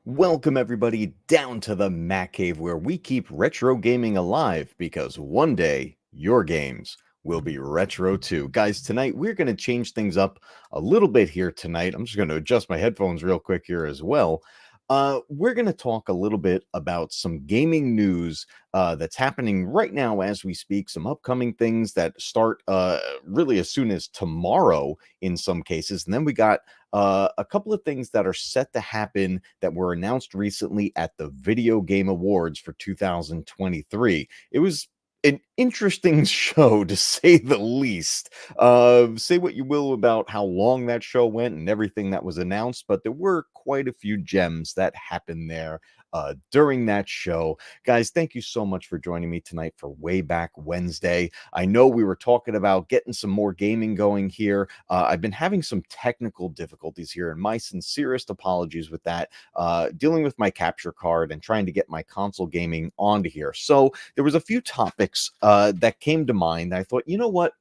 Welcome, everybody, down to the MatCave, where we keep retro gaming alive because one day your games will be retro too. Guys, tonight we're going to change things up a little bit here tonight. I'm just going to adjust my headphones real quick here as well. We're going to talk a little bit about some gaming news that's happening right now as we speak, some upcoming things that start really as soon as tomorrow in some cases. And then we got a couple of things that are set to happen that were announced recently at the Video Game Awards for 2023. It was an interesting show, to say the least. Say what you will about how long that show went and everything that was announced, but there were quite a few gems that happened there during that show. Guys, thank you so much for joining me tonight for Way Back Wednesday. I know we were talking about getting some more gaming going here. I've been having some technical difficulties here, and my sincerest apologies with that. Dealing with my capture card and trying to get my console gaming onto here. So there was a few topics that came to mind. I thought, you know what?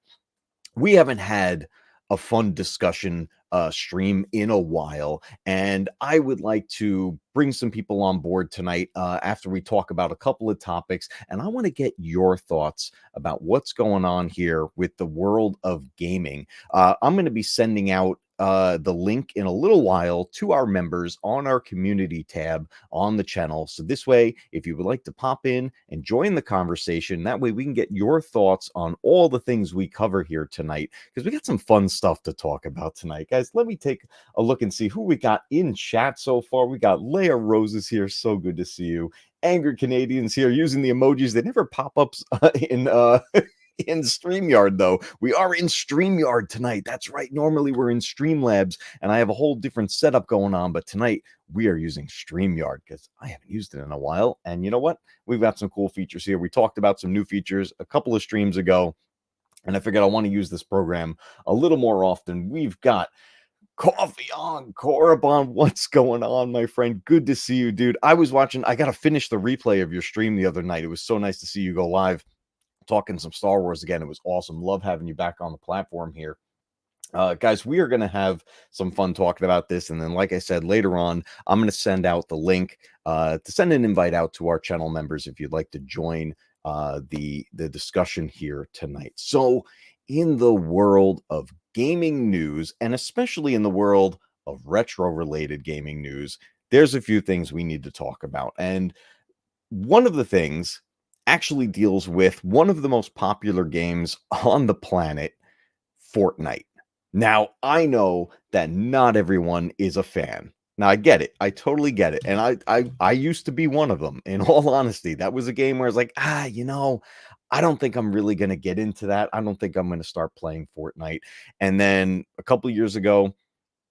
We haven't had a fun discussion stream in a while, and I would like to bring some people on board tonight after we talk about a couple of topics, and I want to get your thoughts about what's going on here with the world of gaming. I'm going to be sending out the link in a little while to our members on our community tab on the channel. So this way, if you would like to pop in and join the conversation, that way we can get your thoughts on all the things we cover here tonight, because we got some fun stuff to talk about tonight. Guys, let me take a look and see who we got in chat so far. We got Leia Roses here. So good to see you. Angry Canadians here using the emojis. They never pop up in in StreamYard, though. We are in StreamYard tonight. That's right. Normally we're in Streamlabs, and I have a whole different setup going on, but tonight we are using StreamYard because I haven't used it in a while. And you know what? We've got some cool features here. We talked about some new features a couple of streams ago, and I figured I want to use this program a little more often. We've got Coffee on Korriban. What's going on, my friend? Good to see you, dude. I got to finish the replay of your stream the other night. It was so nice to see you go live talking some Star Wars again. It was awesome. Love having you back on the platform here. Guys, we are going to have some fun talking about this. And then, like I said, later on, I'm going to send out the link to send an invite out to our channel members if you'd like to join the discussion here tonight. So in the world of gaming news, and especially in the world of retro related gaming news, there's a few things we need to talk about. And one of the things actually deals with one of the most popular games on the planet, Fortnite. Now, I know that not everyone is a fan. Now, I get it. I totally get it. And I used to be one of them, in all honesty. That was a game where I was like, I don't think I'm really going to get into that. I don't think I'm going to start playing Fortnite. And then a couple of years ago,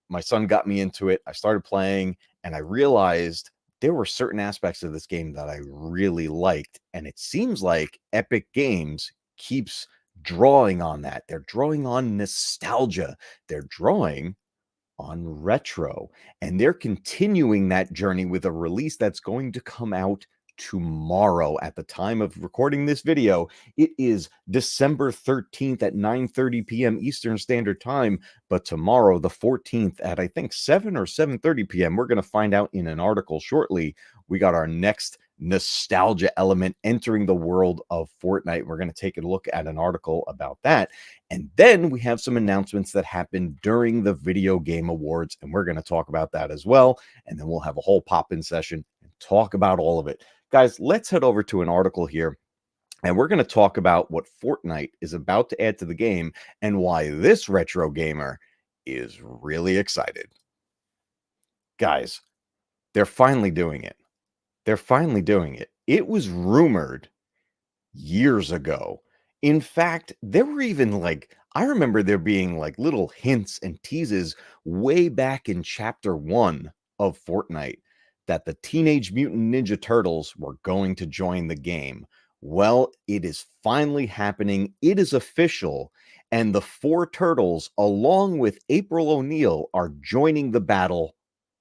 my son got me into it. I started playing, and I realized there were certain aspects of this game that I really liked. And it seems like Epic Games keeps drawing on that. They're drawing on nostalgia. They're drawing on retro. And they're continuing that journey with a release that's going to come out tomorrow at the time of recording this video. It is December 13th at 9:30 p.m. Eastern Standard Time, but tomorrow, the 14th, at I think 7 or 7:30 p.m., we're going to find out in an article shortly. We got our next nostalgia element entering the world of Fortnite. We're going to take a look at an article about that. And then we have some announcements that happened during the Video Game Awards, and we're going to talk about that as well. And then we'll have a whole pop-in session and talk about all of it. Guys, let's head over to an article here, and we're going to talk about what Fortnite is about to add to the game and why this retro gamer is really excited. Guys, they're finally doing it. They're finally doing it. It was rumored years ago. In fact, there were even I remember there being little hints and teases way back in chapter 1 of Fortnite that the Teenage Mutant Ninja Turtles were going to join the game. Well, it is finally happening. It is official. And the four turtles, along with April O'Neil, are joining the battle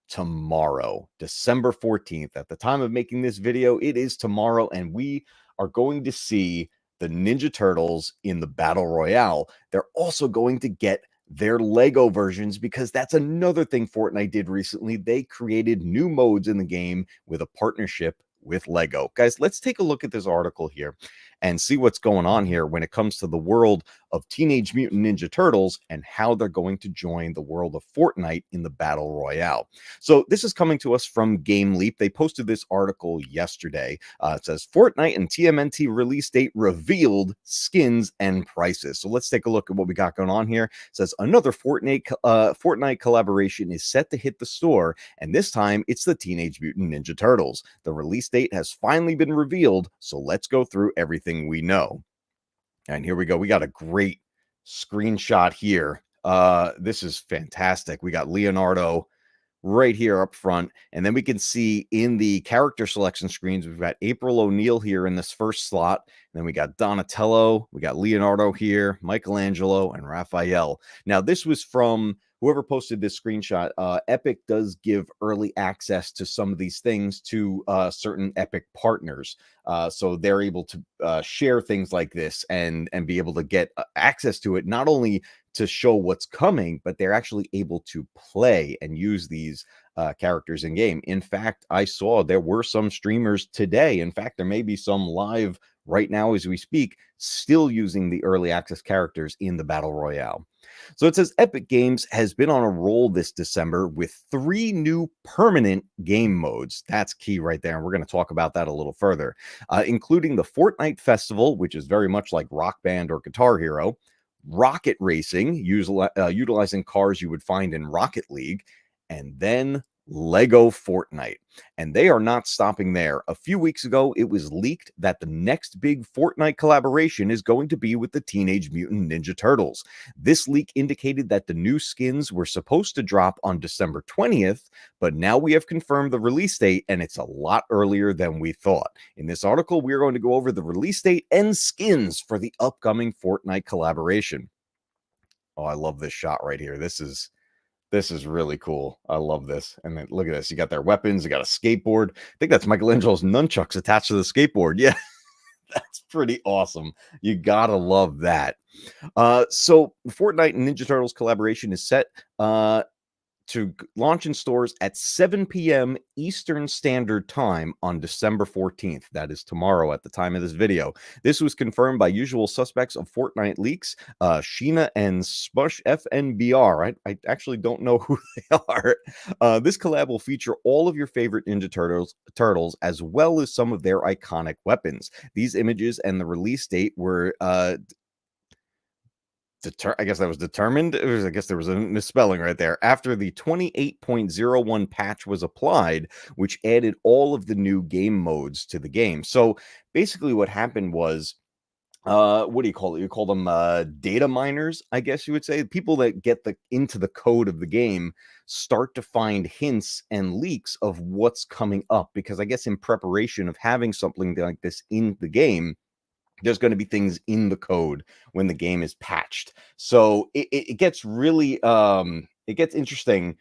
tomorrow, December 14th. At the time of making this video, it is tomorrow, and we are going to see the Ninja Turtles in the Battle Royale. They're also going to get their Lego versions, because that's another thing Fortnite did recently. They created new modes in the game with a partnership with Lego. Guys, let's take a look at this article here and see what's going on here when it comes to the world of Teenage Mutant Ninja Turtles and how they're going to join the world of Fortnite in the Battle Royale. So this is coming to us from Game Leap. They posted this article yesterday. It says Fortnite and TMNT release date revealed, skins and prices. So let's take a look at what we got going on here. It says another Fortnite collaboration is set to hit the store, and this time it's the Teenage Mutant Ninja Turtles. The release date has finally been revealed, so let's go through everything we know. And here we go. We got a great screenshot here. This is fantastic. We got Leonardo right here up front, and then we can see in the character selection screens, we've got April O'Neil here in this first slot. And then we got Donatello, we got Leonardo here, Michelangelo, and Raphael. Now, this was from whoever posted this screenshot. Epic does give early access to some of these things to certain Epic partners. So they're able to share things like this and be able to get access to it, not only to show what's coming, but they're actually able to play and use these characters in game. In fact, I saw there were some streamers today. In fact, there may be some live right now as we speak, still using the early access characters in the Battle Royale. So it says Epic Games has been on a roll this December with 3 new permanent game modes. That's key right there. And we're going to talk about that a little further, including the Fortnite Festival, which is very much like Rock Band or Guitar Hero, Rocket Racing, utilizing cars you would find in Rocket League, and then Lego Fortnite. And they are not stopping there. A few weeks ago, it was leaked that the next big Fortnite collaboration is going to be with the Teenage Mutant Ninja Turtles. This leak indicated that the new skins were supposed to drop on December 20th, but now we have confirmed the release date, and it's a lot earlier than we thought. In this article, we're going to go over the release date and skins for the upcoming Fortnite collaboration. Oh, I love this shot right here. This is really cool. I love this. And then look at this. You got their weapons. You got a skateboard. I think that's Michelangelo's nunchucks attached to the skateboard. Yeah, that's pretty awesome. You gotta love that. So Fortnite and Ninja Turtles collaboration is set to launch in stores at 7 p.m. Eastern Standard Time on December 14th. That is tomorrow at the time of this video. This was confirmed by usual suspects of Fortnite leaks, Sheena and Smush FNBR. I actually don't know who they are. This collab will feature all of your favorite Ninja Turtles, as well as some of their iconic weapons. These images and the release date were I guess that was determined. I guess there was a misspelling right there. After the 28.01 patch was applied, which added all of the new game modes to the game. So basically what happened was, what do you call it? You call them data miners, I guess you would say. People that get into the code of the game start to find hints and leaks of what's coming up, because I guess in preparation of having something like this in the game, there's going to be things in the code when the game is patched. So it gets really it gets interesting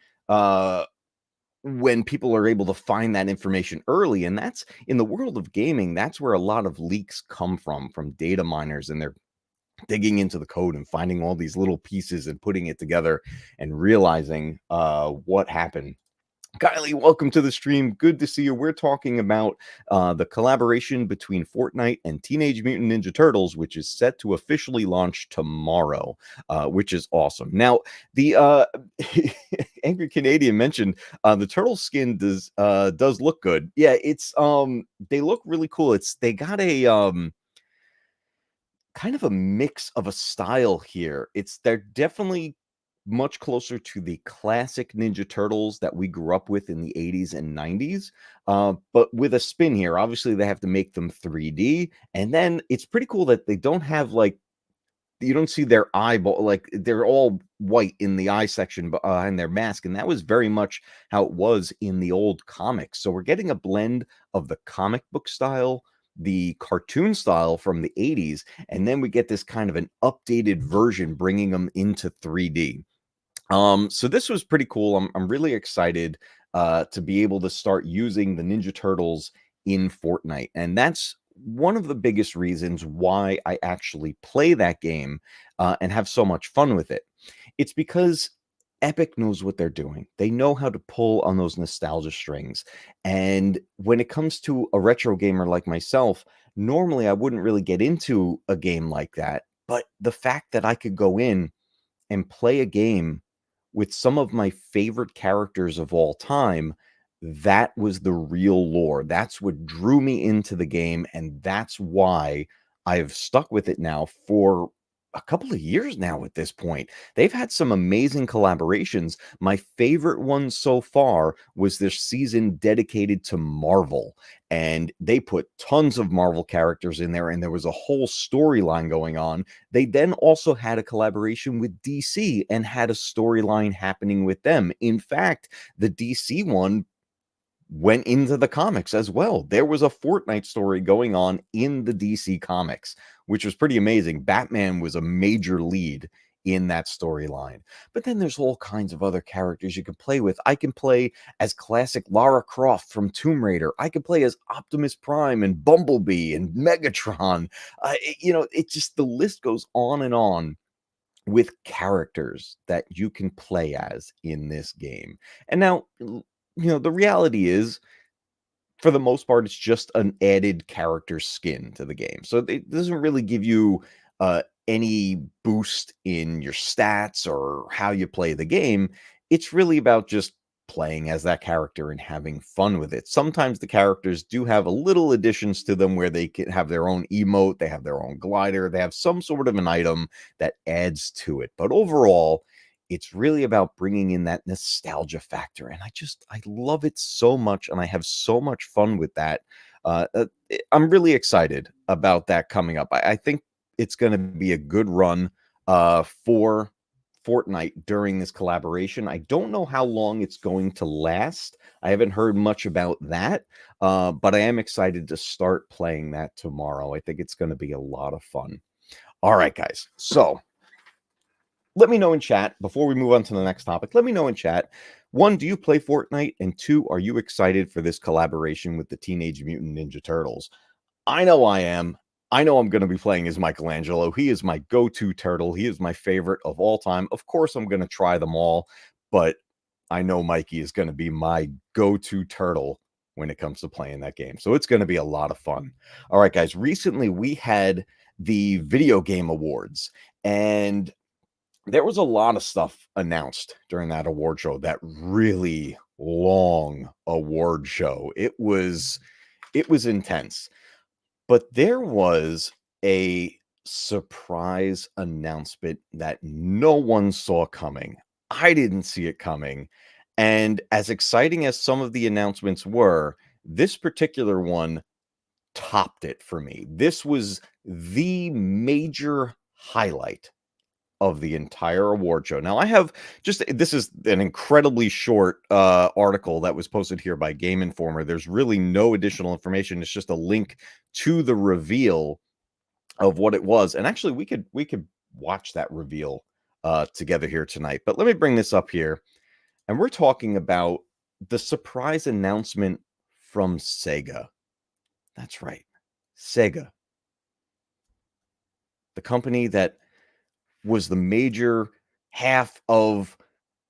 when people are able to find that information early, and that's in the world of gaming, that's where a lot of leaks come from data miners, and they're digging into the code and finding all these little pieces and putting it together and realizing what happened. Kylie, welcome to the stream. Good to see you. We're talking about the collaboration between Fortnite and Teenage Mutant Ninja Turtles, which is set to officially launch tomorrow, which is awesome. Now, the Angry Canadian mentioned the turtle skin does look good. Yeah, it's they look really cool. They got a kind of a mix of a style here. They're definitely much closer to the classic Ninja Turtles that we grew up with in the 80s and 90s, but with a spin here. Obviously, they have to make them 3D, and then it's pretty cool that they don't have like you don't see their eyeball, like they're all white in the eye section behind their mask, and that was very much how it was in the old comics. So we're getting a blend of the comic book style, the cartoon style from the 80s, and then we get this kind of an updated version bringing them into 3D. So this was pretty cool. I'm really excited to be able to start using the Ninja Turtles in Fortnite, and that's one of the biggest reasons why I actually play that game and have so much fun with it. It's because Epic knows what they're doing. They know how to pull on those nostalgia strings. And when it comes to a retro gamer like myself, normally I wouldn't really get into a game like that. But the fact that I could go in and play a game with some of my favorite characters of all time, that was the real lore. That's what drew me into the game, and that's why I've stuck with it now for a couple of years now at this point. They've had some amazing collaborations. My favorite one so far was this season dedicated to Marvel, and they put tons of Marvel characters in there, and there was a whole storyline going on. They then also had a collaboration with DC and had a storyline happening with them. In fact, the DC one went into the comics as well. There was a Fortnite story going on in the DC comics, which was pretty amazing. Batman was a major lead in that storyline. But then there's all kinds of other characters you can play with. I can play as classic Lara Croft from Tomb Raider. I can play as Optimus Prime and Bumblebee and Megatron. It just the list goes on and on with characters that you can play as in this game. And now, the reality is, for the most part, it's just an added character skin to the game. So it doesn't really give you any boost in your stats or how you play the game. It's really about just playing as that character and having fun with it. Sometimes the characters do have a little additions to them where they can have their own emote, they have their own glider, they have some sort of an item that adds to it. But overall, it's really about bringing in that nostalgia factor, and I love it so much, and I have so much fun with that. I'm really excited about that coming up. I think it's going to be a good run for Fortnite during this collaboration. I don't know how long it's going to last. I haven't heard much about that, but I am excited to start playing that tomorrow. I think it's going to be a lot of fun. All right, guys. So let me know in chat before we move on to the next topic. Let me know in chat. One, do you play Fortnite? And two, are you excited for this collaboration with the Teenage Mutant Ninja Turtles? I know I am. I know I'm going to be playing as Michelangelo. He is my go-to turtle. He is my favorite of all time. Of course, I'm going to try them all, but I know Mikey is going to be my go-to turtle when it comes to playing that game. So it's going to be a lot of fun. All right, guys. Recently, we had the Video Game Awards, and there was a lot of stuff announced during that award show, that really long award show. It was intense. But there was a surprise announcement that no one saw coming. I didn't see it coming. And as exciting as some of the announcements were, this particular one topped it for me. This was the major highlight of the entire award show. Now, I have this is an incredibly short article that was posted here by Game Informer. There's really no additional information. It's just a link to the reveal of what it was. And actually, we could watch that reveal together here tonight. But let me bring this up here. And we're talking about the surprise announcement from Sega. That's right. Sega, the company that was the major half of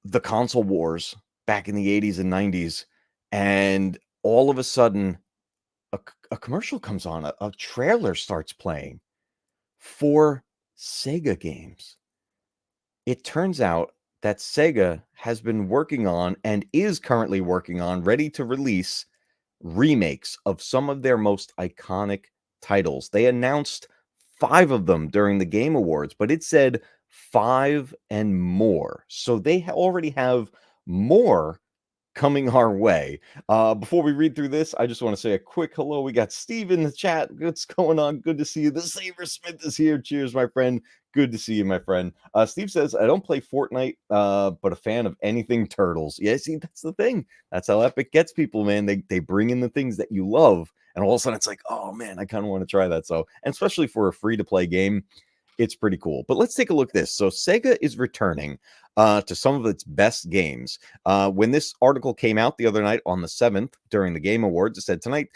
the console wars back in the 80s and 90s. And all of a sudden, a commercial comes on, a trailer starts playing for Sega games. It turns out that Sega has been working on and is currently working on, ready to release remakes of some of their most iconic titles. They announced 5 of them during the Game Awards, but it said 5 and more. So they already have more coming our way. Before we read through this, I just want to say a quick hello. We got Steve in the chat. What's going on? Good to see you. The Saber Smith is here. Cheers, my friend. Good to see you, my friend. Steve says, I don't play Fortnite, but a fan of anything Turtles. Yeah, see, that's the thing. That's how Epic gets people, man. They bring in the things that you love, and all of a sudden it's like, oh man, I kind of want to try that. So, and especially for a free-to-play game, it's pretty cool. But let's take a look at this. So Sega is returning to some of its best games. When this article came out the other night on the 7th during the Game Awards, it said tonight,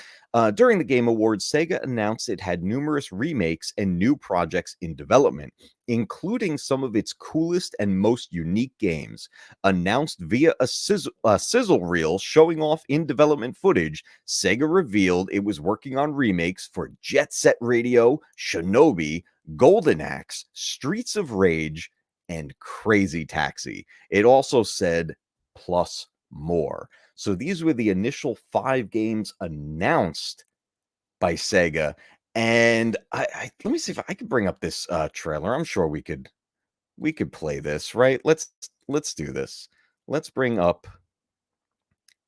during the Game Awards, Sega announced it had numerous remakes and new projects in development, including some of its coolest and most unique games. Announced via a sizzle reel showing off in development footage, Sega revealed it was working on remakes for Jet Set Radio, Shinobi, Golden Axe, Streets of Rage, and Crazy Taxi. It also said plus more. So these were the initial 5 games announced by Sega. And let me see if I could bring up this trailer. I'm sure we could play this, right? Let's do this. Let's bring up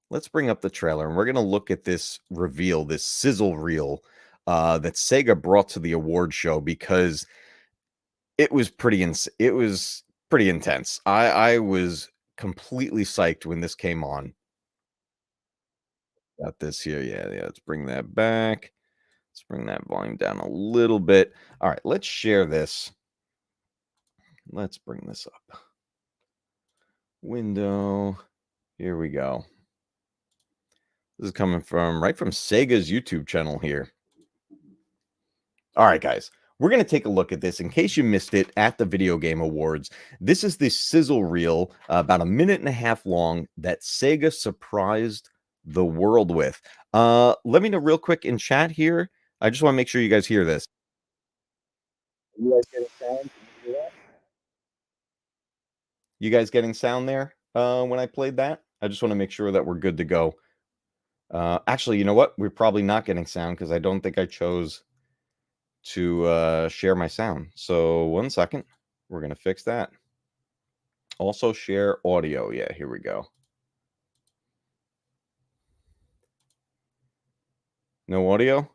the trailer, and we're gonna look at this reveal, this sizzle reel that Sega brought to the award show, because it was pretty intense. I was completely psyched when this came on. Got this here. Yeah, let's bring that back. Let's bring that volume down a little bit. All right, let's share this. Let's bring this up. Window. Here we go. This is coming from Sega's YouTube channel here. All right, guys. We're going to take a look at this in case you missed it at the Video Game Awards. This is the sizzle reel, about a minute and a half long, that Sega surprised the world with. Let me know real quick in chat here. I just want to make sure you guys hear this. You guys getting sound? Can you hear that? You guys getting sound there when I played that? I just want to make sure that we're good to go. Actually, you know what? We're probably not getting sound because I don't think I chose to share my sound. So 1 second. We're going to fix that. Also share audio. Yeah, here we go. No audio?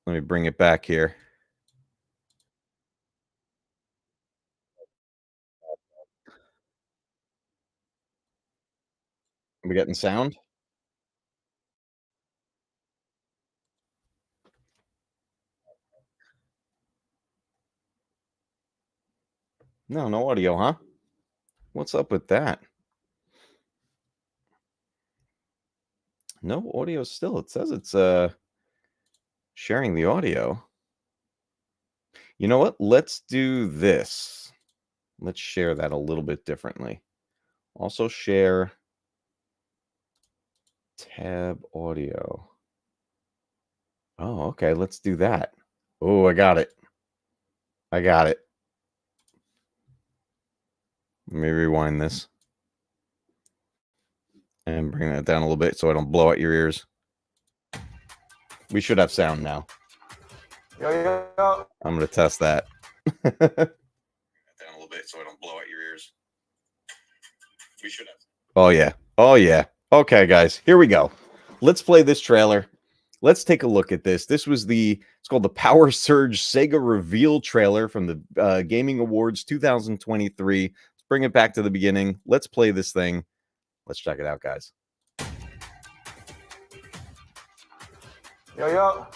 Let me bring it back here. Are we getting sound? No audio, huh? What's up with that? No audio still. It says it's sharing the audio. You know what? Let's do this. Let's share that a little bit differently. Also share tab audio. Oh, okay. Let's do that. Oh, I got it. I got it. Let me rewind this and bring that down a little bit so I don't blow out your ears. We should have sound now. Yo. I'm going to test that. Down a little bit so I don't blow out your ears. We should have. Oh, yeah. Oh, yeah. Okay, guys, here we go. Let's play this trailer. Let's take a look at this. This was it's called the Power Surge Sega reveal trailer from the Gaming Awards 2023. Let's bring it back to the beginning. Let's play this thing. Let's check it out, guys. Yo.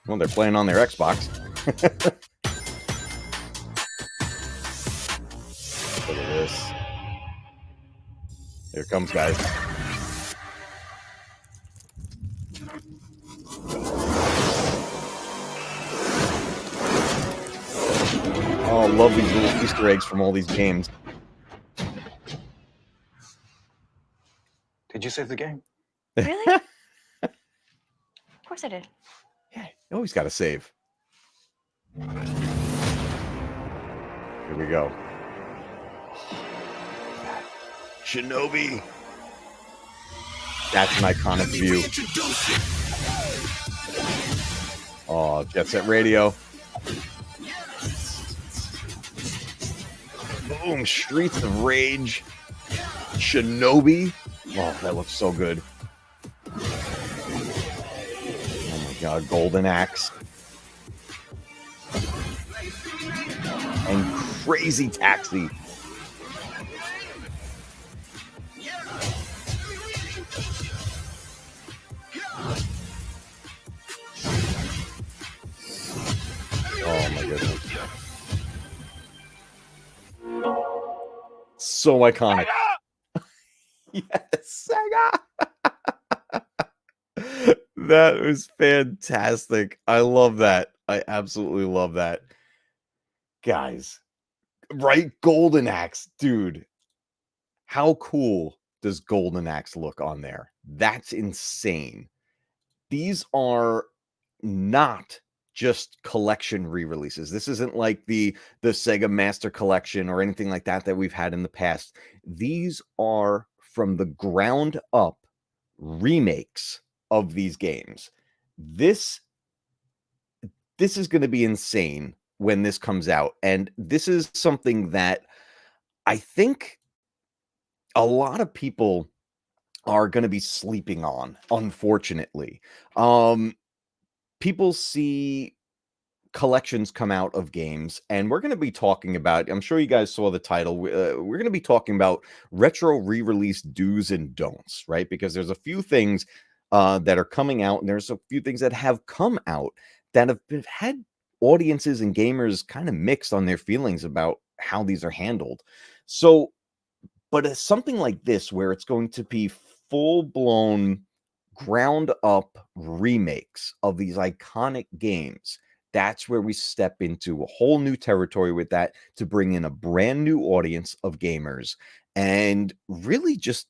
Well, they're playing on their Xbox. Look at this. Here it comes, guys. Oh, love these little Easter eggs from all these games. Did you save the game? Really? Of course I did. Yeah, you always got to save. Here we go. Shinobi. That's an iconic view. Oh, Jet Set Radio. Boom, Streets of Rage. Shinobi. Oh, that looks so good. Oh my god, Golden Axe. And Crazy Taxi. Oh my goodness. So iconic. Yes, Sega. That was fantastic. I love that. I absolutely love that. Guys, right? Golden Axe, dude. How cool does Golden Axe look on there? That's insane. These are not just collection re-releases. This isn't like the Sega Master Collection or anything like that that we've had in the past. These are from the ground up remakes of these games. This is going to be insane when this comes out, and this is something that I think a lot of people are going to be sleeping on, unfortunately. People see collections come out of games, and we're going to be talking about, I'm sure you guys saw the title, we're going to be talking about retro re-release do's and don'ts, right? Because there's a few things that are coming out, and there's a few things that have come out that have had audiences and gamers kind of mixed on their feelings about how these are handled. So, but it's something like this where it's going to be full-blown ground up remakes of these iconic games. That's where we step into a whole new territory with that, to bring in a brand new audience of gamers and really just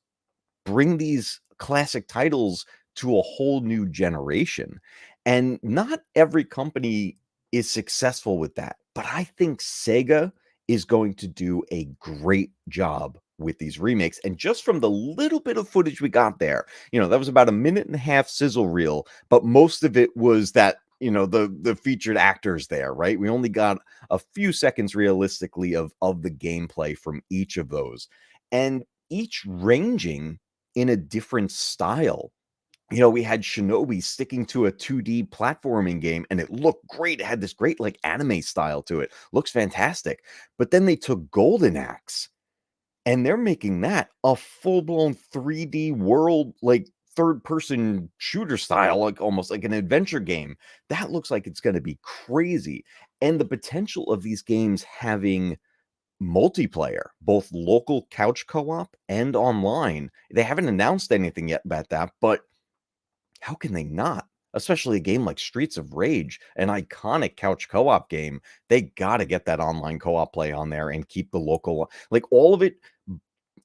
bring these classic titles to a whole new generation. And not every company is successful with that, but I think Sega is going to do a great job with these remakes. And just from the little bit of footage we got there, that was about a minute and a half sizzle reel, but most of it was that, the featured actors there, right? We only got a few seconds realistically of the gameplay from each of those, and each ranging in a different style. We had Shinobi sticking to a 2D platforming game, and it looked great. It had this great like anime style to it. Looks fantastic. But then they took Golden Axe, and they're making that a full-blown 3D world, like third-person shooter style, like almost like an adventure game. That looks like it's going to be crazy. And the potential of these games having multiplayer, both local couch co-op and online. They haven't announced anything yet about that, but how can they not? Especially a game like Streets of Rage, an iconic couch co-op game. They got to get that online co-op play on there and keep the local, like all of it.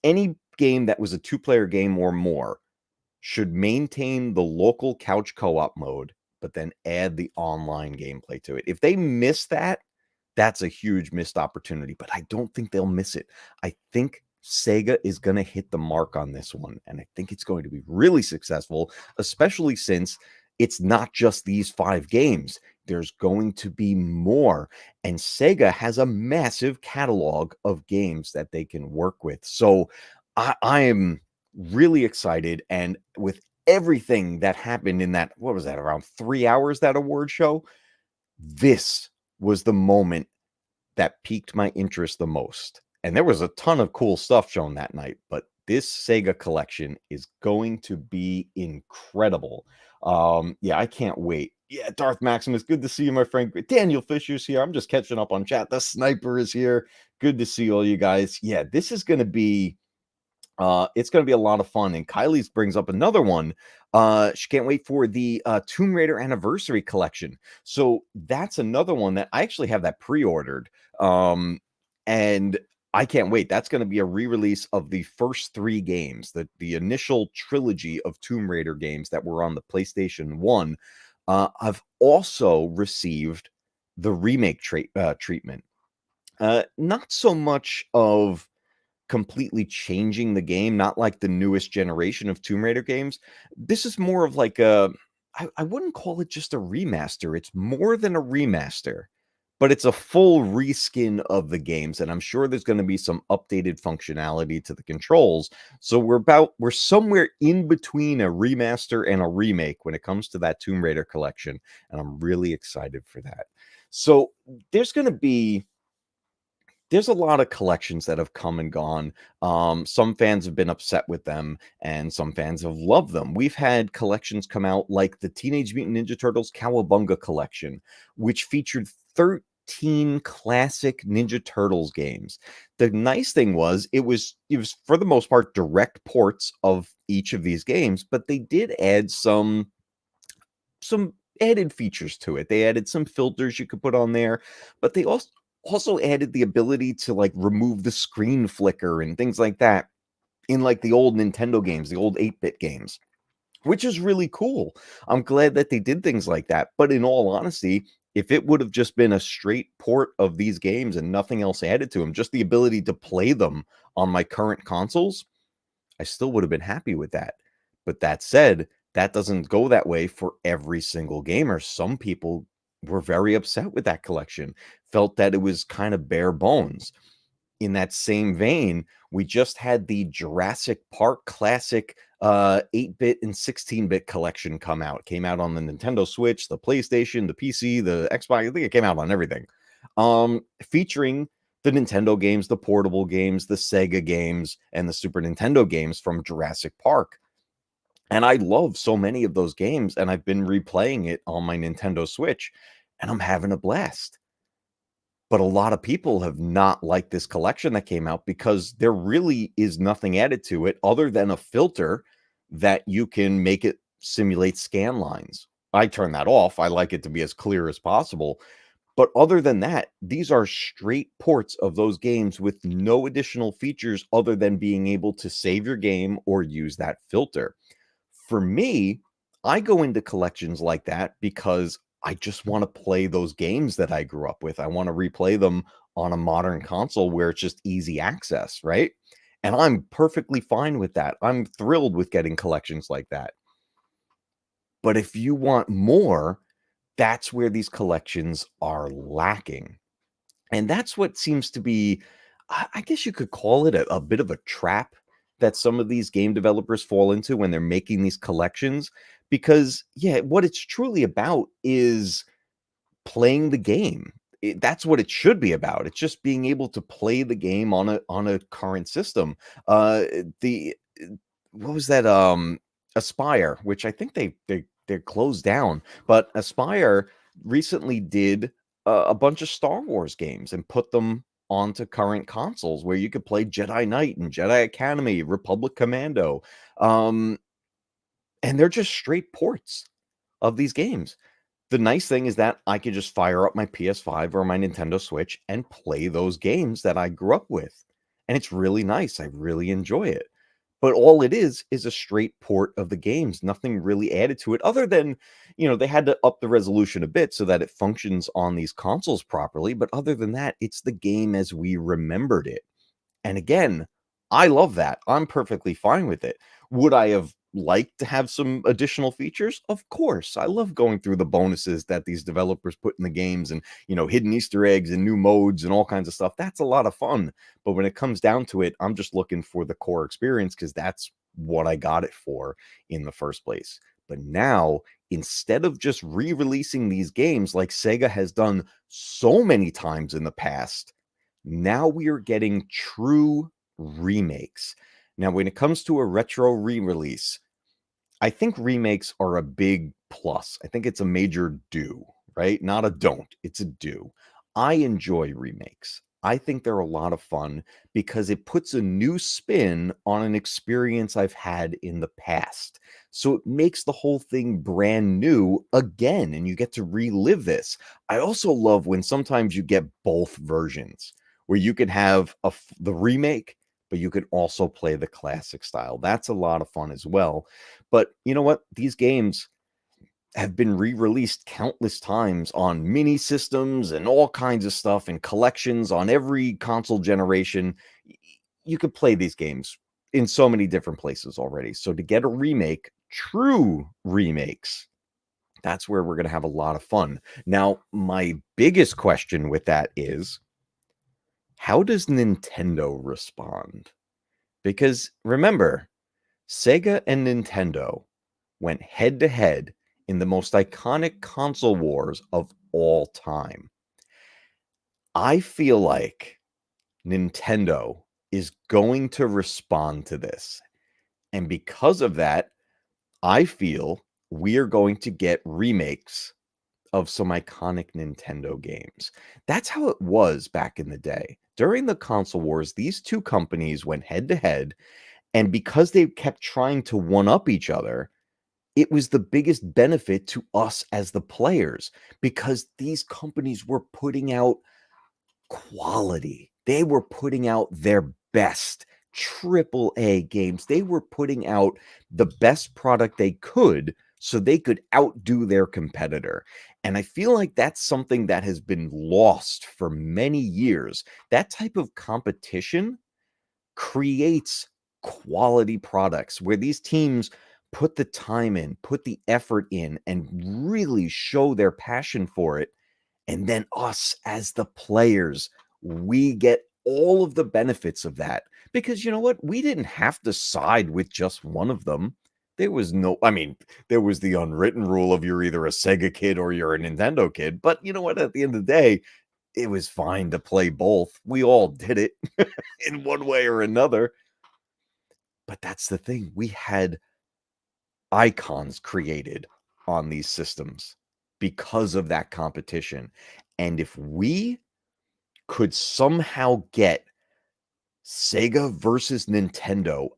Any game that was a two-player game or more should maintain the local couch co-op mode, but then add the online gameplay to it. If they miss that, that's a huge missed opportunity, but I don't think they'll miss it. I think Sega is going to hit the mark on this one, and I think it's going to be really successful, especially since it's not just these 5 games. There's going to be more, and Sega has a massive catalog of games that they can work with. So I am really excited, and with everything that happened in that, what was that, around 3 hours, that award show, this was the moment that piqued my interest the most. And there was a ton of cool stuff shown that night, but this Sega collection is going to be incredible. Yeah, I can't wait. Yeah, Darth Maximus, good to see you, my friend. Daniel Fisher's here. I'm just catching up on chat. The Sniper is here. Good to see all you guys. Yeah, this is going to be it's going to be a lot of fun. And Kylie's brings up another one. She can't wait for the Tomb Raider Anniversary Collection. So that's another one that I actually have that pre-ordered. And I can't wait. That's going to be a re-release of the first 3 games, the initial trilogy of Tomb Raider games that were on the PlayStation 1. I've also received the remake treatment. Not so much of completely changing the game, not like the newest generation of Tomb Raider games. This is more of like I wouldn't call it just a remaster. It's more than a remaster, but it's a full reskin of the games. And I'm sure there's going to be some updated functionality to the controls. So we're somewhere in between a remaster and a remake when it comes to that Tomb Raider collection. And I'm really excited for that. So there's going to be there's a lot of collections that have come and gone. Some fans have been upset with them, and some fans have loved them. We've had collections come out like the Teenage Mutant Ninja Turtles Cowabunga collection, which featured 13 classic Ninja Turtles games. The nice thing was it was for the most part direct ports of each of these games, but they did add some added features to it. They added some filters you could put on there, but they also added the ability to like remove the screen flicker and things like that in like the old Nintendo games, the old 8-bit games, which is really cool. I'm glad that they did things like that. But in all honesty, if it would have just been a straight port of these games and nothing else added to them, just the ability to play them on my current consoles, I still would have been happy with that. But that said, that doesn't go that way for every single gamer. Some people were very upset with that collection, felt that it was kind of bare bones. In that same vein, we just had the Jurassic Park Classic 8-bit and 16-bit collection come out. It came out on the Nintendo Switch, the PlayStation, the PC, the Xbox. I think it came out on everything. Featuring the Nintendo games, the portable games, the Sega games, and the Super Nintendo games from Jurassic Park. And I love so many of those games, and I've been replaying it on my Nintendo Switch, and I'm having a blast. But a lot of people have not liked this collection that came out because there really is nothing added to it other than a filter that you can make it simulate scan lines. I turn that off. I like it to be as clear as possible. But other than that, these are straight ports of those games with no additional features other than being able to save your game or use that filter. For me, I go into collections like that because I just want to play those games that I grew up with. I want to replay them on a modern console where it's just easy access, right? And I'm perfectly fine with that. I'm thrilled with getting collections like that. But if you want more, that's where these collections are lacking. And that's what seems to be, I guess you could call it a bit of a trap that some of these game developers fall into when they're making these collections. Because, yeah, what it's truly about is playing the game. That's what it should be about. It's just being able to play the game on a current system. The what was that? Aspire, which I think they're closed down, but Aspire recently did a bunch of Star Wars games and put them onto current consoles where you could play Jedi Knight and Jedi Academy, Republic Commando, um, and they're just straight ports of these games. The nice thing is that I could just fire up my PS5 or my Nintendo Switch and play those games that I grew up with. And it's really nice. I really enjoy it. But all it is a straight port of the games, nothing really added to it other than, they had to up the resolution a bit so that it functions on these consoles properly. But other than that, it's the game as we remembered it. And again, I love that. I'm perfectly fine with it. Would I have liked to have some additional features? Of course. I love going through the bonuses that these developers put in the games and, hidden Easter eggs and new modes and all kinds of stuff. That's a lot of fun. But when it comes down to it, I'm just looking for the core experience because that's what I got it for in the first place. But now, instead of just re releasing these games like Sega has done so many times in the past, now we are getting true remakes. Now, when it comes to a retro re-release, I think remakes are a big plus. I think it's a major do, right? Not a don't, it's a do. I enjoy remakes. I think they're a lot of fun because it puts a new spin on an experience I've had in the past. So it makes the whole thing brand new again, and you get to relive this. I also love when sometimes you get both versions where you can have the remake, but you can also play the classic style. That's a lot of fun as well. But you know what? These games have been re-released countless times on mini systems and all kinds of stuff and collections on every console generation. You could play these games in so many different places already. So to get a remake, true remakes, that's where we're going to have a lot of fun. Now, my biggest question with that is, how does Nintendo respond? Because remember, Sega and Nintendo went head to head in the most iconic console wars of all time. I feel like Nintendo is going to respond to this. And because of that, I feel we are going to get remakes of some iconic Nintendo games. That's how it was back in the day. During the console wars, these two companies went head to head. And because they kept trying to one up each other, it was the biggest benefit to us as the players because these companies were putting out quality. They were putting out their best triple A games. They were putting out the best product they could so they could outdo their competitor. And I feel like that's something that has been lost for many years. That type of competition creates quality products where these teams put the time in, put the effort in, and really show their passion for it. And then us as the players, we get all of the benefits of that. Because you know what? We didn't have to side with just one of them. There was no, I mean, there was the unwritten rule of you're either a Sega kid or you're a Nintendo kid. But you know what? At the end of the day, it was fine to play both. We all did it in one way or another. But that's the thing. We had icons created on these systems because of that competition. And if we could somehow get Sega versus Nintendo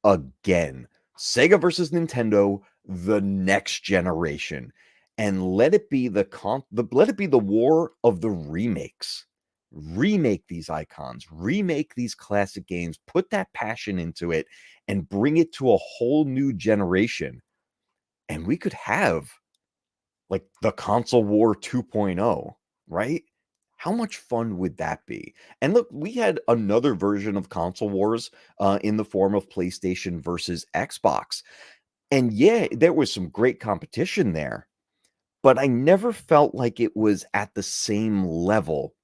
again, Sega versus Nintendo, the next generation, and let it be let it be the war of the remakes. Remake these icons, remake these classic games, put that passion into it, and bring it to a whole new generation. And we could have like the console war 2.0, right? How much fun would that be? And look, we had another version of console wars in the form of PlayStation versus Xbox. And yeah, there was some great competition there, but I never felt like it was at the same level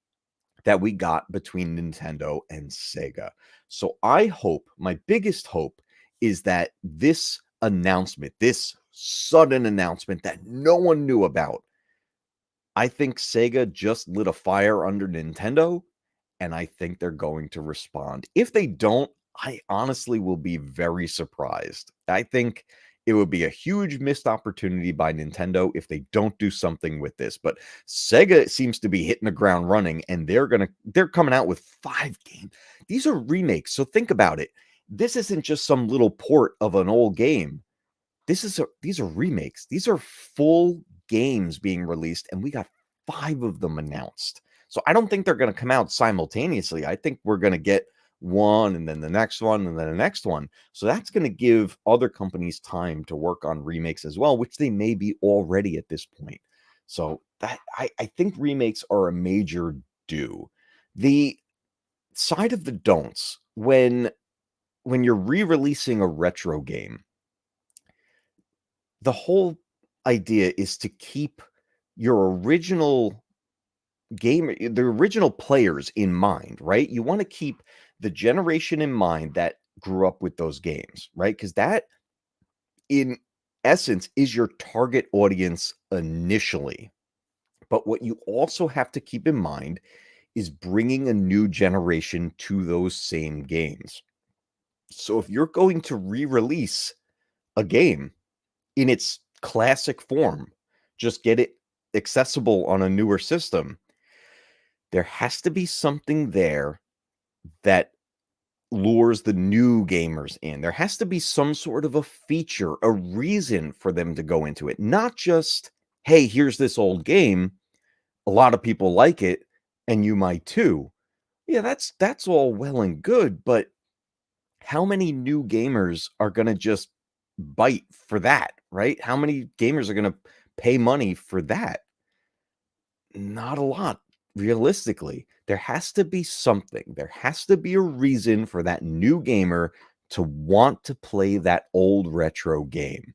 that we got between Nintendo and Sega. So I hope, my biggest hope is that this announcement, this sudden announcement that no one knew about, I think Sega just lit a fire under Nintendo, and I think they're going to respond. If they don't, I honestly will be very surprised. I think it would be a huge missed opportunity by Nintendo if they don't do something with this. But Sega seems to be hitting the ground running, and they're coming out with 5 games. These are remakes, so think about it. This isn't just some little port of an old game. These are remakes. These are full games being released, and we got 5 of them announced. So I don't think they're going to come out simultaneously. I think we're going to get one and then the next one and then the next one. So that's going to give other companies time to work on remakes as well, which they may be already at this point. So that I think remakes are a major do. The side of the don'ts when you're re-releasing a retro game, the whole idea is to keep your original the original players in mind, right? You want to keep the generation in mind that grew up with those games, right? Because that, in essence, is your target audience initially. But what you also have to keep in mind is bringing a new generation to those same games. So if you're going to re release a game in its classic form, just get it accessible on a newer system. There has to be something there that lures the new gamers in. There has to be some sort of a feature, a reason for them to go into it. Not just, hey, here's this old game. A lot of people like it, and you might too. Yeah, that's all well and good, but how many new gamers are gonna just bite for that, right? How many gamers are gonna pay money for that? Not a lot, realistically. There has to be something. There has to be a reason for that new gamer to want to play that old retro game.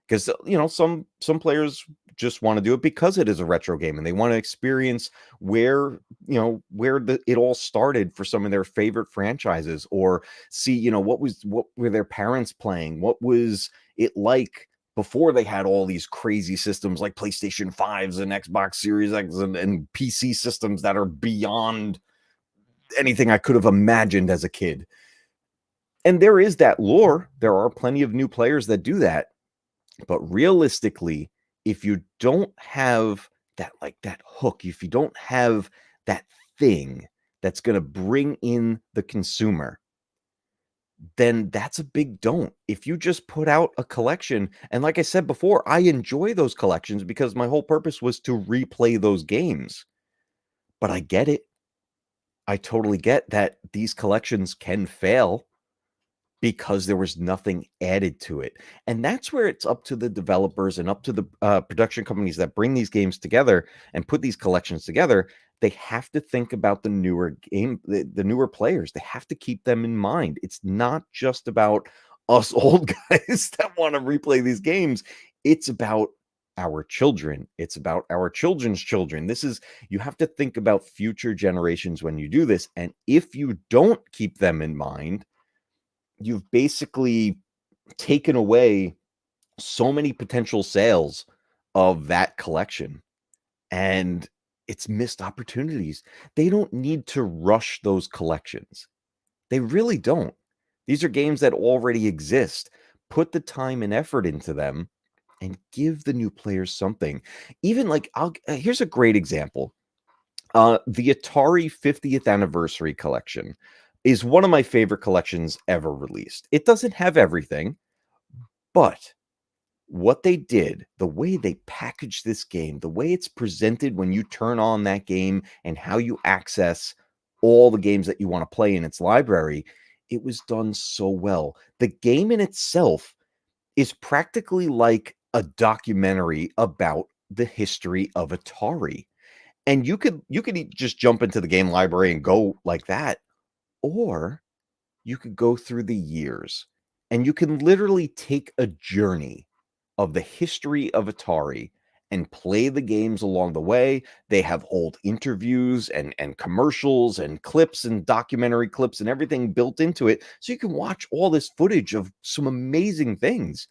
Because some players just want to do it because it is a retro game and they want to experience where it all started for some of their favorite franchises, or see what were their parents playing, what was it like before they had all these crazy systems like PlayStation 5s and Xbox Series X and PC systems that are beyond anything I could have imagined as a kid. And there is that lore. There are plenty of new players that do that. But realistically, if you don't have that hook, if you don't have that thing that's going to bring in the consumer, then that's a big don't. If you just put out a collection, and like I said before, I enjoy those collections because my whole purpose was to replay those games. But I get it. I totally get that these collections can fail because there was nothing added to it. And that's where it's up to the developers and up to the production companies that bring these games together and put these collections together. They have to think about the the newer players. They have to keep them in mind. It's not just about us old guys that want to replay these games. It's about our children. It's about our children's children. You have to think about future generations when you do this. And if you don't keep them in mind, you've basically taken away so many potential sales of that collection, and it's missed opportunities. They don't need to rush those collections. They really don't. These are games that already exist. Put the time and effort into them and give the new players something. Even like here's a great example. The Atari 50th anniversary collection is one of my favorite collections ever released. It doesn't have everything, but what they did, the way they packaged this game, the way it's presented when you turn on that game and how you access all the games that you want to play in its library, it was done so well. The game in itself is practically like a documentary about the history of Atari. And you could just jump into the game library and go like that, or you could go through the years and you can literally take a journey of the history of Atari and play the games along the way. They have old interviews and commercials and clips and documentary clips and everything built into it. So you can watch all this footage of some amazing things.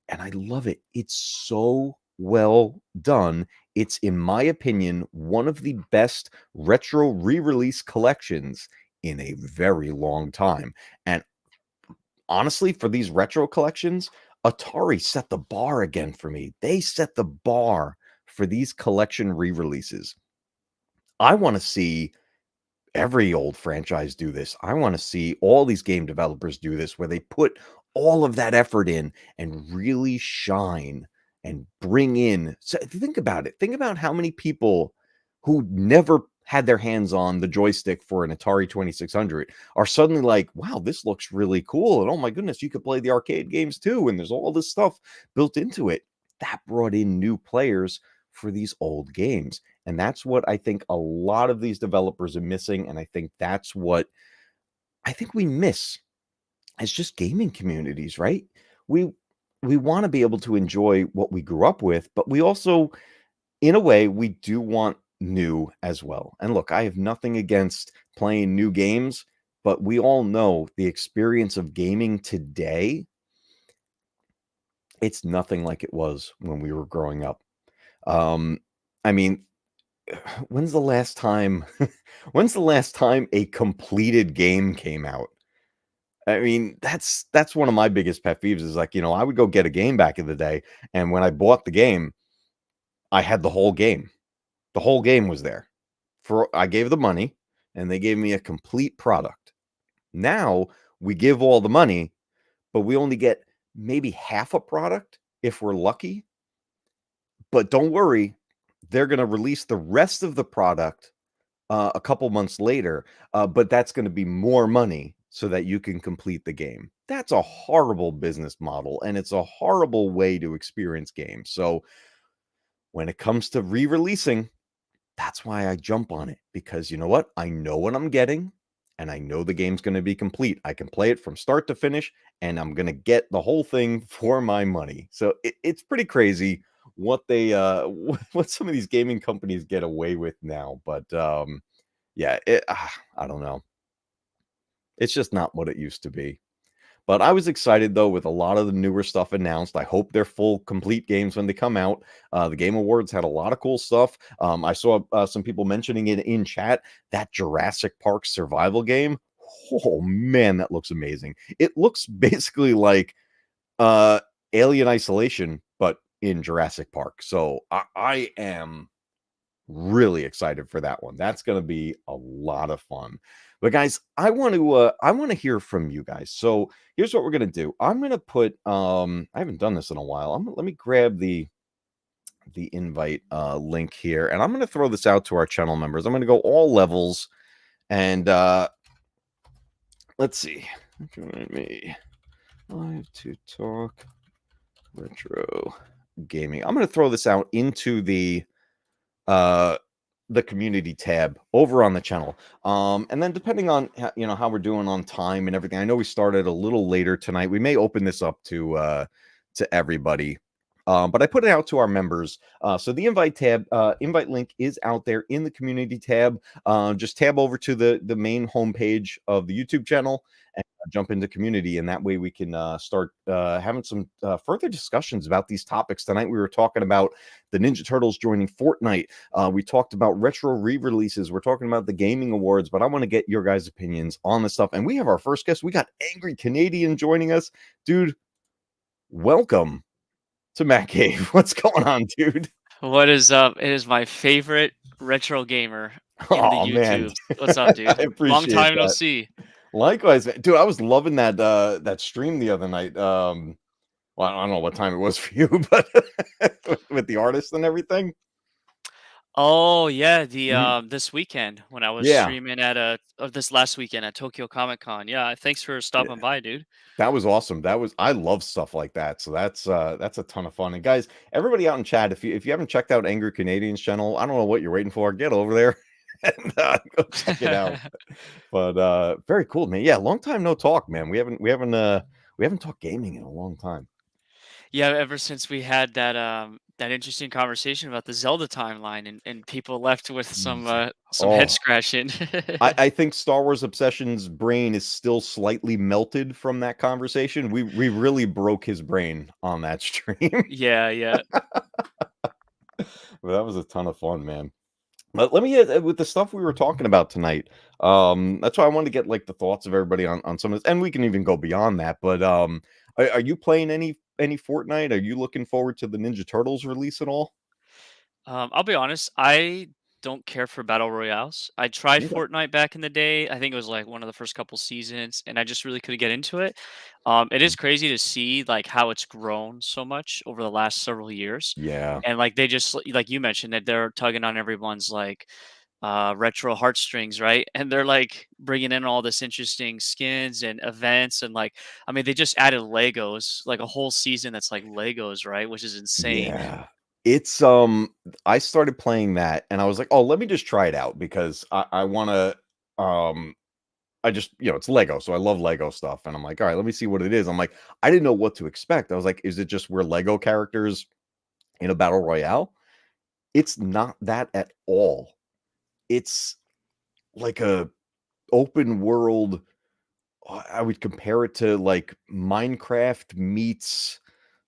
And I love it. It's so well done. It's, in my opinion, one of the best retro re-release collections in a very long time. And honestly, for these retro collections, Atari set the bar again for me. They set the bar for these collection re-releases. I want to see every old franchise do this. I want to see all these game developers do this, where they put all of that effort in and really shine and bring in. So think about it. Think about how many people who never had their hands on the joystick for an Atari 2600 are suddenly like, wow, this looks really cool. And oh my goodness, you could play the arcade games too. And there's all this stuff built into it. That brought in new players for these old games. And that's what I think a lot of these developers are missing. And I think that's what I think we miss as just gaming communities, right? We we want to be able to enjoy what we grew up with, but we also, in a way, we do want new as well. And look, I have nothing against playing new games, but we all know the experience of gaming today, it's nothing like it was when we were growing up. Um, I mean, when's the last time when's the last time a completed game came out? I mean, that's one of my biggest pet peeves is like, I would go get a game back in the day, and when I bought the game, I had the whole game. The whole game was there. I gave the money, and they gave me a complete product. Now we give all the money, but we only get maybe half a product if we're lucky. But don't worry, they're going to release the rest of the product a couple months later, but that's going to be more money so that you can complete the game. That's a horrible business model, and it's a horrible way to experience games. So when it comes to re-releasing, that's why I jump on it, because you know what? I know what I'm getting, and I know the game's going to be complete. I can play it from start to finish, and I'm going to get the whole thing for my money. So it's pretty crazy what they what some of these gaming companies get away with now. But yeah, I don't know. It's just not what it used to be. But I was excited though with a lot of the newer stuff announced. I hope they're full, complete games when they come out. The Game Awards had a lot of cool stuff. I saw some people mentioning it in chat. That Jurassic Park survival game. Oh man, that looks amazing. It looks basically like Alien Isolation, but in Jurassic Park. So I am really excited for that one. That's going to be a lot of fun. But guys, I want to hear from you guys. So here's what we're going to do. I'm going to put I haven't done this in a while. Let me grab the invite link here, and I'm going to throw this out to our channel members. I'm going to go all levels, and let's see. Join me live to talk retro gaming. I'm going to throw this out into the community tab over on the channel. And then depending on how we're doing on time and everything, I know we started a little later tonight. We may open this up to everybody. But I put it out to our members. So the invite link is out there in the community tab. Just tab over to the main homepage of the YouTube channel and jump into community. And that way we can start having some further discussions about these topics. Tonight we were talking about the Ninja Turtles joining Fortnite. We talked about retro re-releases. We're talking about the gaming awards, but I want to get your guys' opinions on this stuff. And we have our first guest. We got Angry Canadian joining us. Dude, welcome to MatCave. What's going on, dude? What is up? It is my favorite retro gamer in the Oh man, YouTube. What's up, dude? I Long appreciate time no that. see. Likewise, man. Dude. I was loving that stream the other night. Well, I don't know what time it was for you, but with the artist and everything. Oh yeah, the Mhm. this weekend when I was Yeah, streaming at this last weekend at Tokyo Comic Con. Yeah, thanks for yeah, stopping by, dude. that was awesome. I love stuff like that. So that's a ton of fun. And guys, everybody out in chat, if you haven't checked out Angry Canadian's channel, I don't know what you're waiting for. Get over there and go check it out. But very cool, man. Yeah, long time no talk, man. We haven't talked gaming in a long time. Yeah, ever since we had that interesting conversation about the Zelda timeline and people left with some head Oh, scratching. I think Star Wars Obsession's brain is still slightly melted from that conversation. We really broke his brain on that stream. Yeah, yeah. But that was a ton of fun, man. But let me hit with the stuff we were talking about tonight. That's why I wanted to get like the thoughts of everybody on some of this, and we can even go beyond that. But are you playing any Fortnite? Are you looking forward to the Ninja Turtles release at all? I'll be honest, I don't care for battle royales. I tried Okay. Fortnite back in the day. I think it was like one of the first couple seasons, and I just really couldn't get into it. It is crazy to see like how it's grown so much over the last several years, Yeah. and like they just like you mentioned that they're tugging on everyone's like retro heartstrings, right? And they're like bringing in all this interesting skins and events, and like I mean they just added Legos, like a whole season that's like Legos, right? Which is insane. Yeah. It's I started playing that and I was like, "Oh, let me just try it out because I want to I just, it's Lego, so I love Lego stuff and I'm like, "All right, let me see what it is." I'm like, I didn't know what to expect. I was like, "Is it just we're Lego characters in a battle royale?" It's not that at all. It's like a open world. I would compare it to like Minecraft meets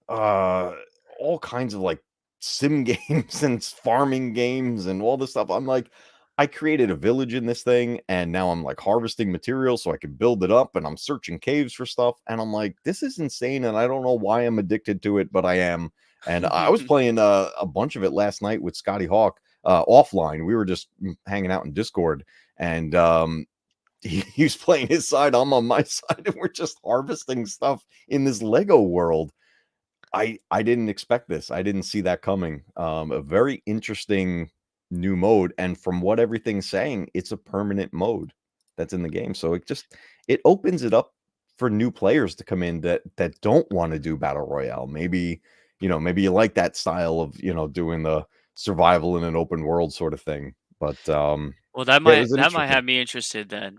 uh all kinds of like sim games and farming games and all this stuff. I'm like, I created a village in this thing and now I'm like harvesting materials so I can build it up and I'm searching caves for stuff and I'm like, this is insane and I don't know why I'm addicted to it, but I am. And I was playing a bunch of it last night with Scotty Hawk. offline. We were just hanging out in Discord, and he was playing his side, I'm on my side, and we're just harvesting stuff in this Lego world. I didn't expect this. I didn't see that coming. A very interesting new mode, and from what everything's saying, it's a permanent mode that's in the game. So it opens it up for new players to come in that don't want to do battle royale. Maybe, maybe you like that style of, doing the survival in an open world sort of thing. But Well, yeah, it was that might interesting. have me interested then.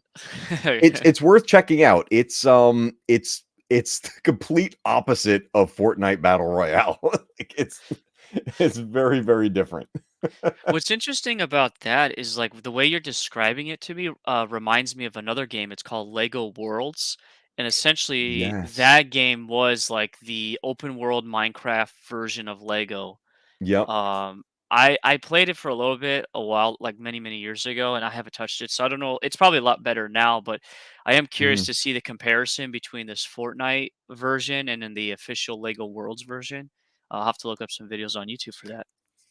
It's worth checking out. It's the complete opposite of Fortnite Battle Royale. Like it's very, very different. What's interesting about that is like the way you're describing it to me reminds me of another game. It's called Lego Worlds, and essentially Yes. that game was like the open world Minecraft version of Lego. Yep. I played it for a little bit, a while, like many years ago, and I haven't touched it, so I don't know. It's probably a lot better now, but I am curious Mhm. to see the comparison between this Fortnite version and then the official Lego Worlds version. I'll have to look up some videos on YouTube for that.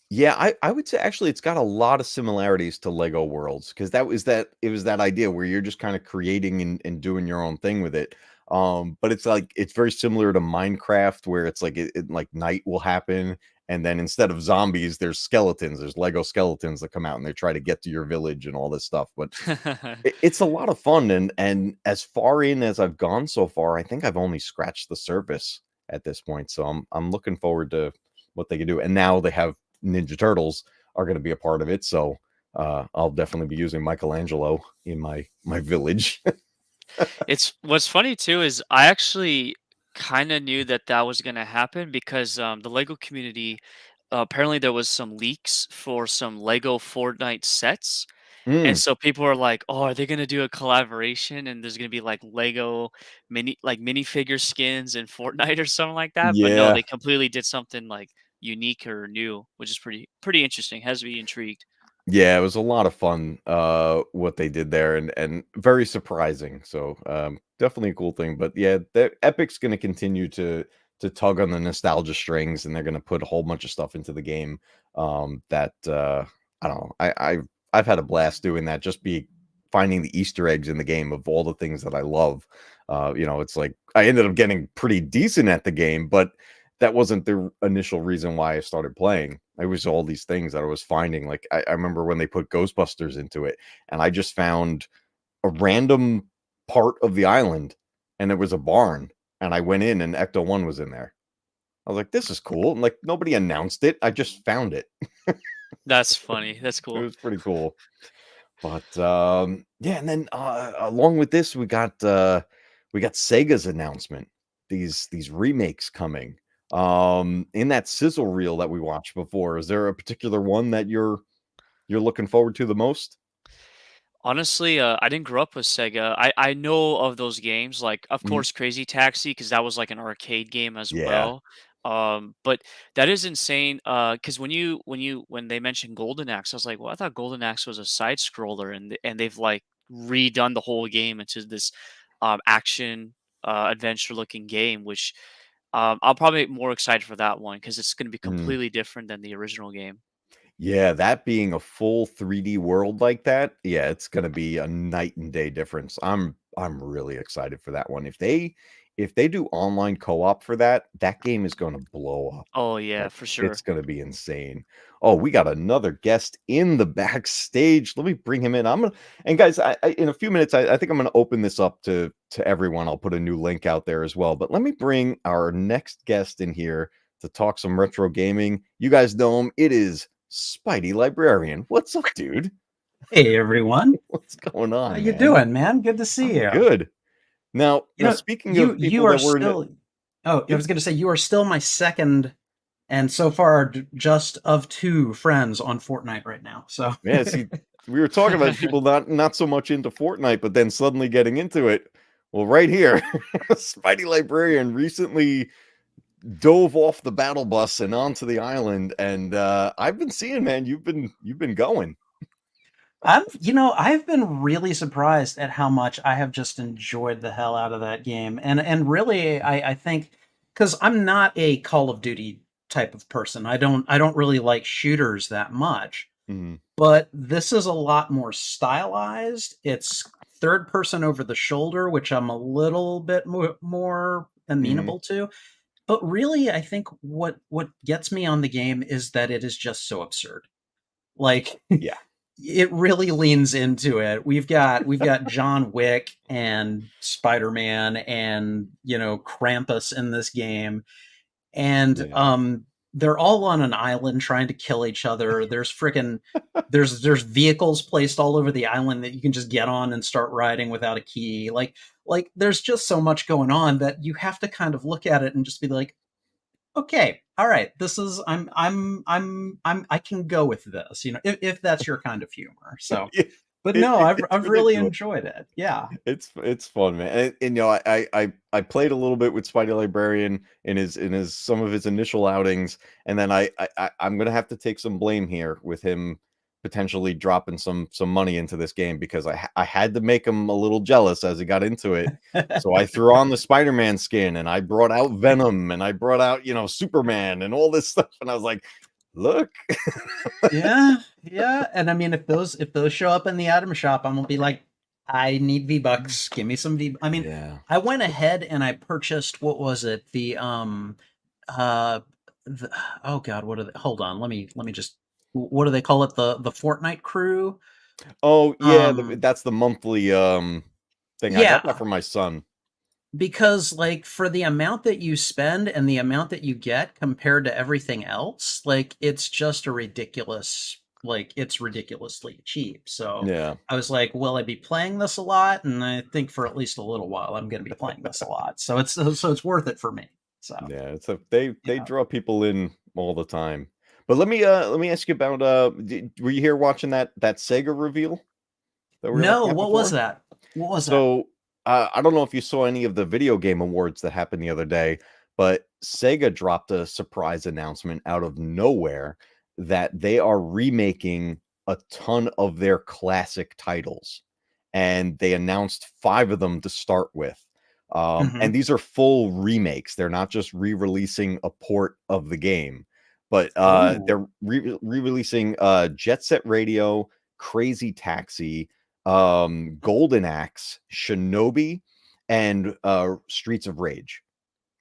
Yeah, I would say actually it's got a lot of similarities to Lego Worlds because it was that idea where you're just kind of creating and doing your own thing with it. But it's like it's very similar to Minecraft where it's like like night will happen, and then instead of zombies, there's skeletons, there's Lego skeletons that come out and they try to get to your village and all this stuff. But it's a lot of fun, and as far in as I've gone so far, I think I've only scratched the surface at this point. So I'm looking forward to what they can do. And now they have Ninja Turtles are going to be a part of it. So I'll definitely be using Michelangelo in my village. It's what's funny too is I actually kind of knew that that was going to happen because the Lego community apparently there was some leaks for some Lego Fortnite sets. And Mm, so people are like, "Oh, are they gonna do a collaboration and there's gonna be like Lego minifigure skins in Fortnite or something like that?" But no, yeah. they completely did something like unique or new, which is pretty interesting. Has me intrigued. Yeah, it was a lot of fun, what they did there and very surprising. So, definitely a cool thing. But yeah, the Epic's gonna continue to tug on the nostalgia strings, and they're gonna put a whole bunch of stuff into the game, that, I don't know. I've had a blast doing that, just be finding the Easter eggs in the game of all the things that I love. It's like I ended up getting pretty decent at the game, but that wasn't the initial reason why I started playing. It was all these things that I was finding. Like I remember when they put Ghostbusters into it, and I just found a random part of the island, and there was a barn, and I went in, and Ecto One was in there. I was like, "This is cool." And like nobody announced it. I just found it. That's funny. That's It cool. was pretty cool. But yeah, and then along with this, we got Sega's announcement. These remakes coming. In that sizzle reel that we watched before, is there a particular one that you're looking forward to the most? Honestly, I didn't grow up with Sega. I know of those games, like of Mhm. course Crazy Taxi, because that was like an arcade game as Yeah. well. But that is insane. Because when they mentioned Golden Axe, I was like, well, I thought Golden Axe was a side scroller, and they've like redone the whole game into this action adventure looking game, which I'll probably be more excited for that one because it's going to be Mhm. completely different than the original game. Yeah, that being a full 3D world like that, yeah, it's gonna be a night and day difference. I'm really excited for that one. If they do online co-op for that, that game is gonna blow up. Oh yeah, Like, for it's sure. gonna be insane. Oh, we got another guest in the backstage. Let me bring him in. And guys, I in a few minutes, I think I'm gonna open this up to everyone. I'll put a new link out there as well. But let me bring our next guest in here to talk some retro gaming. You guys know him. It is Spidey Librarian. What's up, dude? Hey everyone, What's going how on, you man? doing, man? Good to see I'm you. good. Now, You now know, speaking you of you people are that were in it, still. Oh, I yeah, was going to say you are still my second, and so far just of two friends on Fortnite right now. So man, see, we were talking about people not so much into Fortnite, but then suddenly getting into it. Well, right here, Spidey Librarian recently dove off the battle bus and onto the island, and I've been seeing, man, you've been going. I've been really surprised at how much I have just enjoyed the hell out of that game, and really, I think because I'm not a Call of Duty type of person, I don't really like shooters that much. Mhm. but this is a lot more stylized. It's third person over the shoulder, which I'm a little bit more amenable to. But really, I think what gets me on the game is that it is just so absurd. Like, Yeah. it really leans into it. We've got John Wick and Spider-Man and, Krampus in this game. And Yeah. they're all on an island trying to kill each other. There's vehicles placed all over the island that you can just get on and start riding without a key. Like there's just so much going on that you have to kind of look at it and just be like, okay, all right, this is I can go with this, if that's your kind of humor. So, Yeah, but no, it's I've really ridiculous. enjoyed it. Yeah. It's fun, man. And I played a little bit with Spidey Librarian in his some of his initial outings, and then I'm gonna have to take some blame here with him potentially dropping some money into this game because I had to make him a little jealous as he got into it. So I threw on the Spider-Man skin and I brought out Venom and I brought out, Superman and all this stuff. And I was like, look. Yeah, yeah. And I mean, if those show up in the item shop, I'm gonna be like, I need V-Bucks. Give me some V. I mean, Yeah. I went ahead and I purchased, what was it? Uh oh God, what are they? Hold on, let me just, what do they call it? The Fortnite crew. Oh yeah, Um, that's the monthly thing. I got that yeah, for my son. because like for the amount that you spend and the amount that you get compared to everything else, like it's just a ridiculous, like it's ridiculously cheap. So Yeah. I was like, will I be playing this a lot? And I think for at least a little while I'm going to be playing this a lot. So it's worth it for me. So Yeah, they yeah. draw people in all the time. But let me ask you about were you here watching that Sega reveal that we were No, looking at what was before? that? What was that? So I don't know if you saw any of the video game awards that happened the other day, but Sega dropped a surprise announcement out of nowhere that they are remaking a ton of their classic titles, and they announced 5 of them to start with. Hmm. And these are full remakes. They're not just re-releasing a port of the game, but Oh, they're re-releasing Jet Set Radio, Crazy Taxi, Golden Axe, Shinobi, and Streets of Rage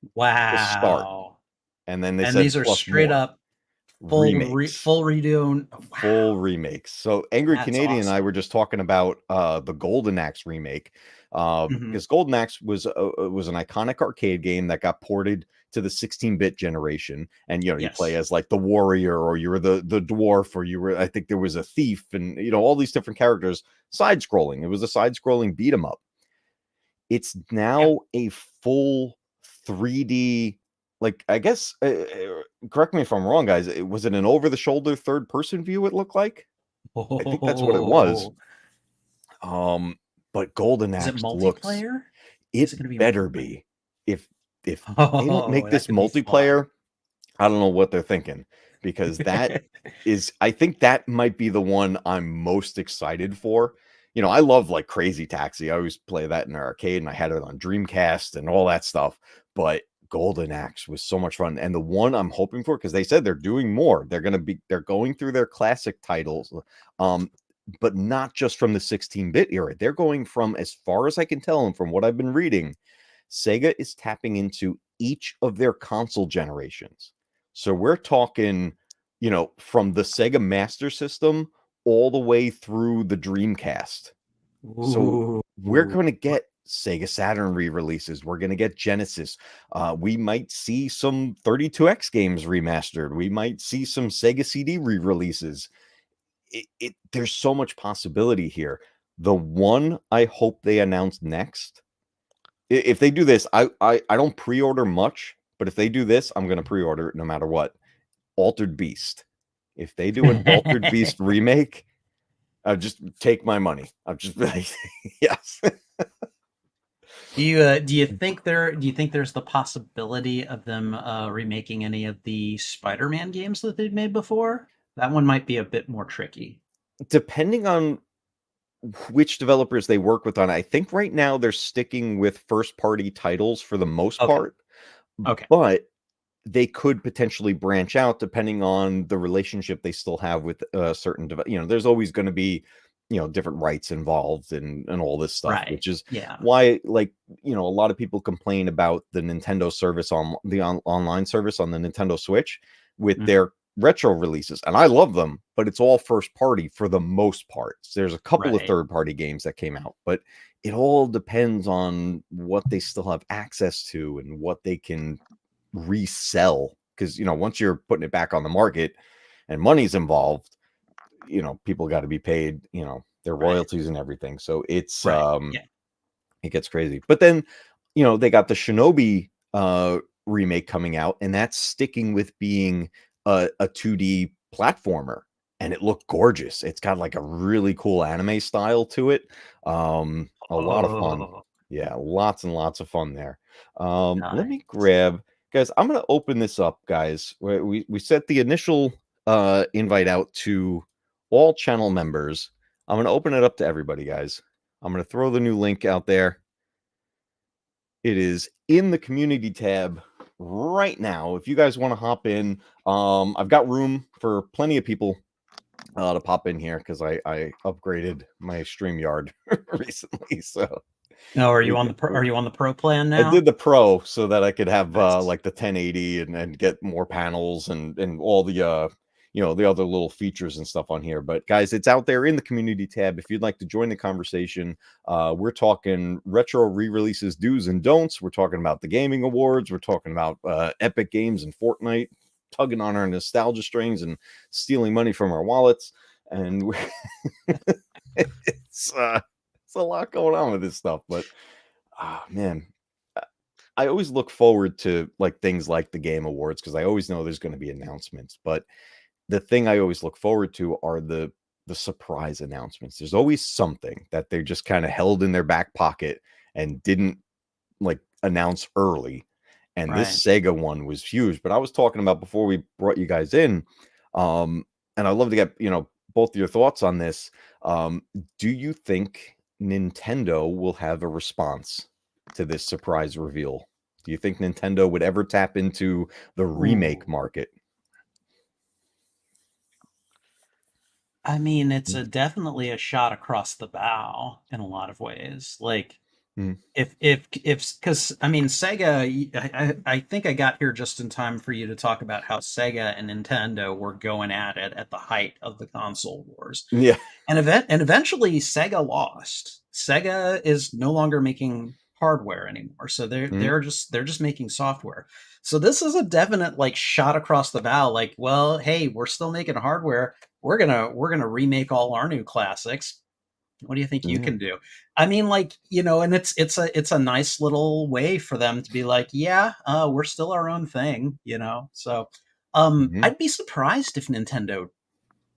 to start. wow. And then they And said these are plus straight more up remakes. full redo. Full Wow, remakes. So Angry that's Canadian and I awesome. were just talking about the Golden Axe remake. Hmm. Because Golden Axe was an iconic arcade game that got ported to the 16-bit generation. And you play Yes. as like the warrior, or you were the dwarf, or you were, I think there was a thief, and all these different characters, side scrolling. It was a side scrolling beat 'em up. It's Yeah. now a full 3D, like, I guess, correct me if I'm wrong, guys, was it an over-the-shoulder third-person view it looked like? I think that's what it was. Oh, Um, but Golden is it Axe looks, multiplayer? Is it it going to be better multiplayer? be. If they don't Oh, make that this could be fun. multiplayer, I don't know what they're thinking, because that is, I think that might be the one I'm most excited for. I love like Crazy Taxi. I always play that in the arcade, and I had it on Dreamcast and all that stuff. But Golden Axe was so much fun. And the one I'm hoping for, because they said they're doing more. They're going through their classic titles, um, but not just from the 16-bit era. They're going from, as far as I can tell, and from what I've been reading, Sega is tapping into each of their console generations. So we're talking, from the Sega Master System all the way through the Dreamcast. So Ooh. we're going to get Sega Saturn re-releases. We're going to get Genesis. We might see some 32X games remastered. We might see some Sega CD re-releases. There's so much possibility here. The one I hope they announce next, if they do this, I don't pre-order much, but if they do this, I'm going to pre-order it no matter what. Altered Beast. If they do an Altered Beast remake, I'll just take my money. I'll just be like, yes. Do you think there's the possibility of them remaking any of the Spider-Man games that they've made before? That one might be a bit more tricky. Depending on which developers they work with on, I think right now they're sticking with first-party titles for the most Okay. part. Okay. But they could potentially branch out depending on the relationship they still have with certain there's always going to be different rights involved and all this stuff, Right. which is Yeah. why, like, a lot of people complain about the Nintendo service on the online service on the Nintendo Switch with Mhm. their retro releases, and I love them, but it's all first party for the most part. There's a couple of Right. third party games that came out, but it all depends on what they still have access to and what they can resell, because once you're putting it back on the market and money's involved, people got to be paid their Right. royalties and everything, so it's Right. Yeah. it gets crazy. But then they got the Shinobi remake coming out, and that's sticking with being a 2D platformer, and it looked gorgeous. It's got like a really cool anime style to it. A lot of fun. Oh, Yeah, lots and lots of fun there. Let me nice. grab, guys, I'm gonna open this up, guys. We set the initial invite out to all channel members. I'm gonna open it up to everybody, guys. I'm gonna throw the new link out there. It is in the community tab right now. If you guys want to hop in, I've got room for plenty of people to pop in here because I upgraded my StreamYard recently. So No, are you on the pro plan I now? did the pro so that I could have Nice. like the 1080 and get more panels and all the the other little features and stuff on here. But guys, it's out there in the community tab if you'd like to join the conversation. We're talking retro re-releases, do's and don'ts. We're talking about the gaming awards. We're talking about Epic Games and Fortnite tugging on our nostalgia strings and stealing money from our wallets. And it's a lot going on with this stuff, but man, I always look forward to like things like the Game Awards because I always know there's going to be announcements. But the thing I always look forward to are the surprise announcements. There's always something that they just kind of held in their back pocket and didn't like announce early. And this Sega one was huge. But I was talking about before we brought you guys in, and I'd love to get both of your thoughts on this. Do you think Nintendo will have a response to this surprise reveal? Do you think Nintendo would ever tap into the remake market? I mean, it's definitely a shot across the bow in a lot of ways. Like, Mm. if because I mean, Sega, I think I got here just in time for you to talk about how Sega and Nintendo were going at it at the height of the console wars. Yeah. And eventually Sega lost. Sega is no longer making hardware anymore. So they're just making software. So this is a definite like shot across the bow. Like, well, hey, we're still making hardware. We're gonna remake all our new classics. What do you think you can do? I mean, like, and it's a nice little way for them to be like, yeah, we're still our own thing, So I'd be surprised if Nintendo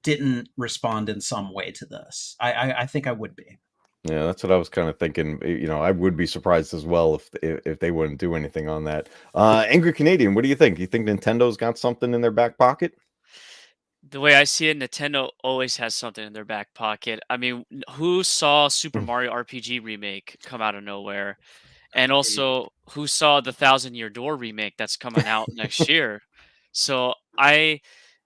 didn't respond in some way to this. I think I would be. Yeah, that's what I was kind of thinking. I would be surprised as well if they wouldn't do anything on that. Angry Canadian, what do you think? You think Nintendo's got something in their back pocket? The way I see it, Nintendo always has something in their back pocket. I mean, who saw Super Mario RPG remake come out of nowhere? And also, who saw the Thousand Year Door remake that's coming out next year? So I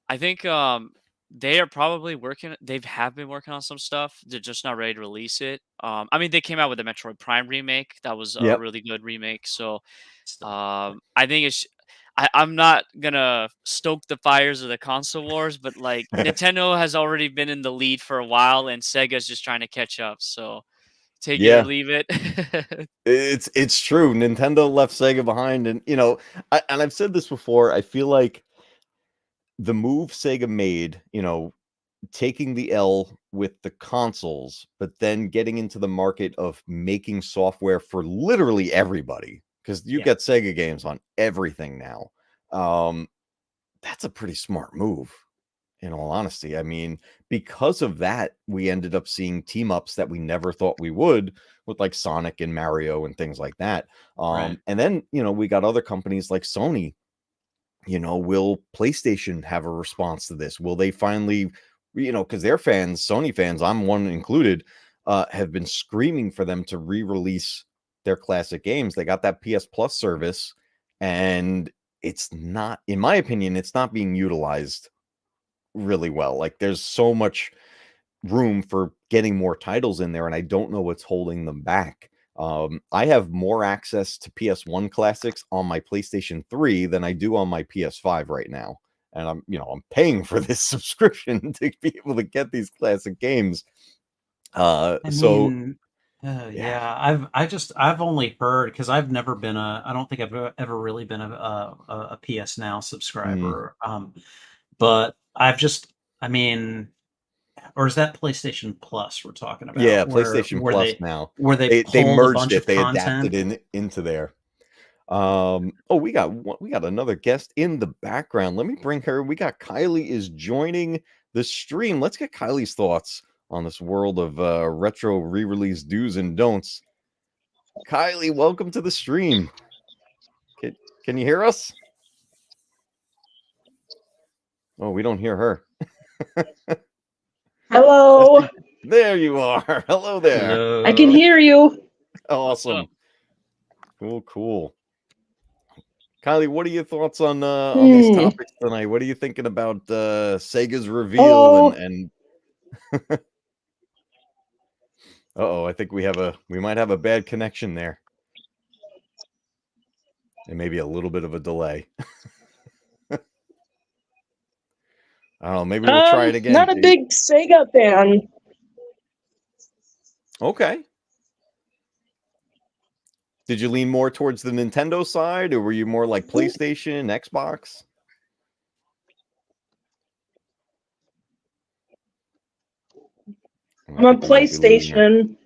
think they are probably working. Have been working on some stuff. They're just not ready to release it. I mean, they came out with the Metroid Prime remake. That was a Yep. really good remake. So I think I'm not gonna stoke the fires of the console wars, but like Nintendo has already been in the lead for a while, and Sega's just trying to catch up. So take it or leave it. It's true. Nintendo left Sega behind, and and I've said this before. I feel like the move Sega made, taking the L with the consoles, but then getting into the market of making software for literally everybody, because you get Sega games on everything now. That's a pretty smart move, in all honesty. I mean, because of that, we ended up seeing team ups that we never thought we would with like Sonic and Mario and things like that. And then, we got other companies like Sony. Will PlayStation have a response to this? Will they finally, because their fans, Sony fans, I'm one included, have been screaming for them to re-release their classic games. They got that PS Plus service, and it's not, in my opinion, it's not being utilized really well. Like there's so much room for getting more titles in there, and I don't know what's holding them back. I have more access to PS1 classics on my PlayStation 3 than I do on my PS5 right now. And I'm paying for this subscription to be able to get these classic games. I So mean, yeah, yeah, I've only heard, because I've never been I don't think I've ever really been a PS Now subscriber. But I mean, or is that PlayStation Plus we're talking yeah, about, PlayStation Plus now. where they They pulled a merged bunch it, of they adapted content? into there. Oh, we got another guest in the background. Let me bring her. We got Kylie is joining the stream. Let's get Kylie's thoughts on this world of retro re-release do's and don'ts. Kylie, welcome to the stream. Can you hear us? Oh, we don't hear her. Hello. There you are. Hello there. Hello. I can hear you. Awesome. Cool. Kylie, what are your thoughts on these topics tonight? What are you thinking about Sega's reveal and Uh-oh, I think we might have a bad connection there. And maybe a little bit of a delay. I don't know, maybe we'll try it again. Not a big Sega fan. Okay. Did you lean more towards the Nintendo side, or were you more like PlayStation, Xbox? I'm a PlayStation.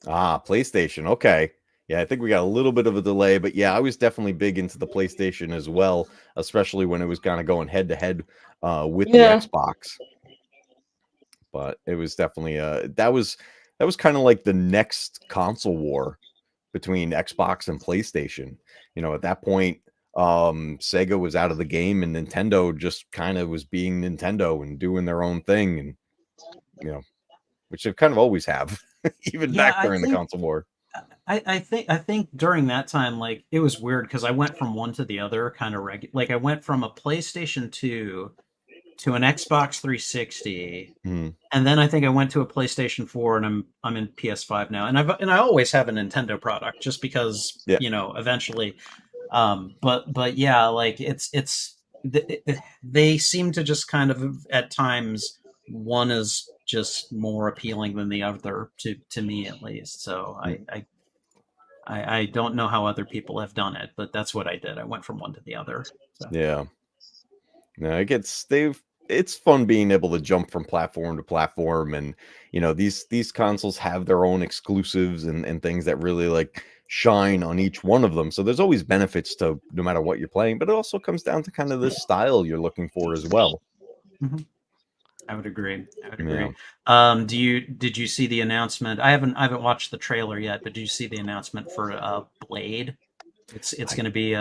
PlayStation. Okay. Yeah, I think we got a little bit of a delay, but yeah, I was definitely big into the PlayStation as well, especially when it was kind of going head to head with the Xbox. But it was definitely that was kind of like the next console war between Xbox and PlayStation. At that point, Sega was out of the game and Nintendo just kind of was being Nintendo and doing their own thing, and which they kind of always have, even back during the console war. I think during that time, like, it was weird because I went from one to the other kind of like I went from a PlayStation 2 to an Xbox 360, and then I think I went to a PlayStation 4, and I'm in PS5 now, and I always have a Nintendo product just because eventually, but yeah, like they seem to just kind of at times, one is just more appealing than the other to me, at least. So I don't know how other people have done it, but that's what I did. I went from one to the other. So. Yeah. No, it's fun being able to jump from platform to platform, and these consoles have their own exclusives and things that really like shine on each one of them. So there's always benefits to no matter what you're playing, but it also comes down to kind of the style you're looking for as well. Mm-hmm. I would agree. Yeah. Did you see the announcement? I haven't watched the trailer yet, but did you see the announcement for Blade? It's going to be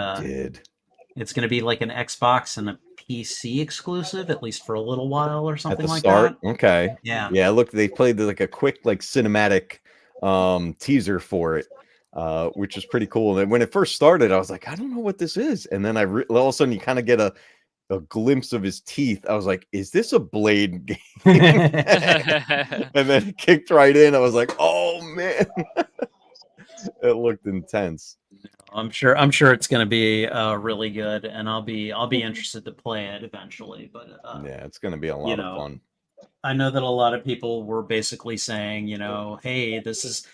it's going to be like an Xbox and a PC exclusive, at least for a little while or something like that. Okay. Yeah. Look, they played like a quick like cinematic teaser for it, which was pretty cool. And when it first started, I was like, I don't know what this is, and then all of a sudden you kind of get a glimpse of his teeth. I was like, is this a Blade game? And then it kicked right in. I was like, oh man. It looked intense. I'm sure it's going to be really good, and I'll be interested to play it eventually. But yeah, it's going to be a lot of fun. I know that a lot of people were basically saying, hey, this is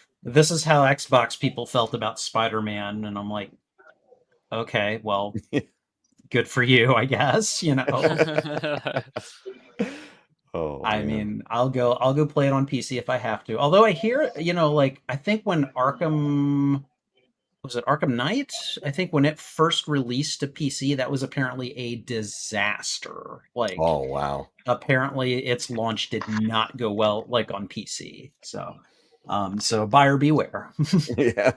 how Xbox people felt about Spider-Man, and I'm like, okay, well, good for you, I guess. Oh, I mean, I'll go play it on PC if I have to. Although I hear, like, I think when Arkham Knight? I think when it first released to PC, that was apparently a disaster. Like, oh wow! Apparently, its launch did not go well, like on PC. So, so buyer beware. Yeah.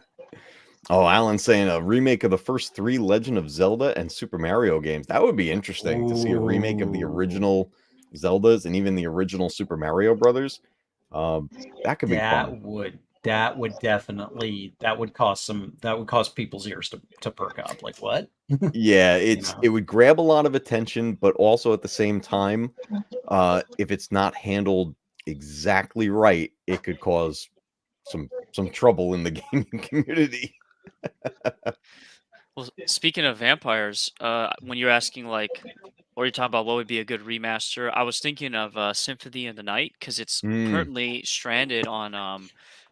Oh, Alan's saying a remake of the first 3 Legend of Zelda and Super Mario games. That would be interesting to see a remake of the original Zeldas and even the original Super Mario Brothers. That could be fun. that would cause people's ears to perk up. Like, what? Yeah, know. it would grab a lot of attention, but also at the same time, if it's not handled exactly right, it could cause some trouble in the gaming community. Well, speaking of vampires, when you're asking like, or you're talking about what would be a good remaster, I was thinking of Symphony of the Night because it's Mm, currently stranded on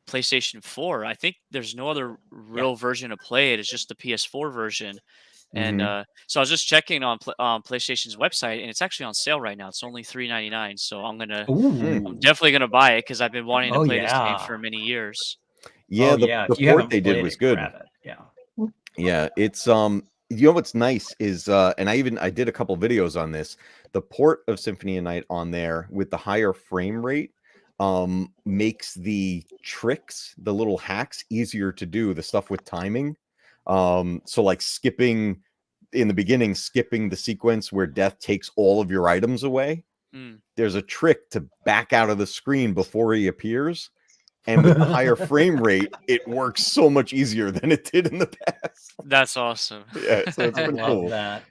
PlayStation 4. I think there's no other Yeah. real version to play it. It's just the PS4 version. And mhm. so I was just checking on PlayStation's website, and it's actually on sale right now. It's only $3.99. So I'm Ooh. definitely gonna buy it because I've been wanting to Oh play this game yeah. for many years. Yeah, Oh the yeah. the If you port haven't they did played was it, good. grab it. Yeah. Yeah, it's you know what's nice is and I did a couple videos on this. The port of Symphony of Night on there with the higher frame rate makes the tricks, the little hacks easier to do, the stuff with timing. So like skipping in the beginning, skipping the sequence where death takes all of your items away. Mm, There's a trick to back out of the screen before he appears. And with the higher frame rate, it works so much easier than it did in the past. that's awesome. Yeah, so it's I pretty love cool. that.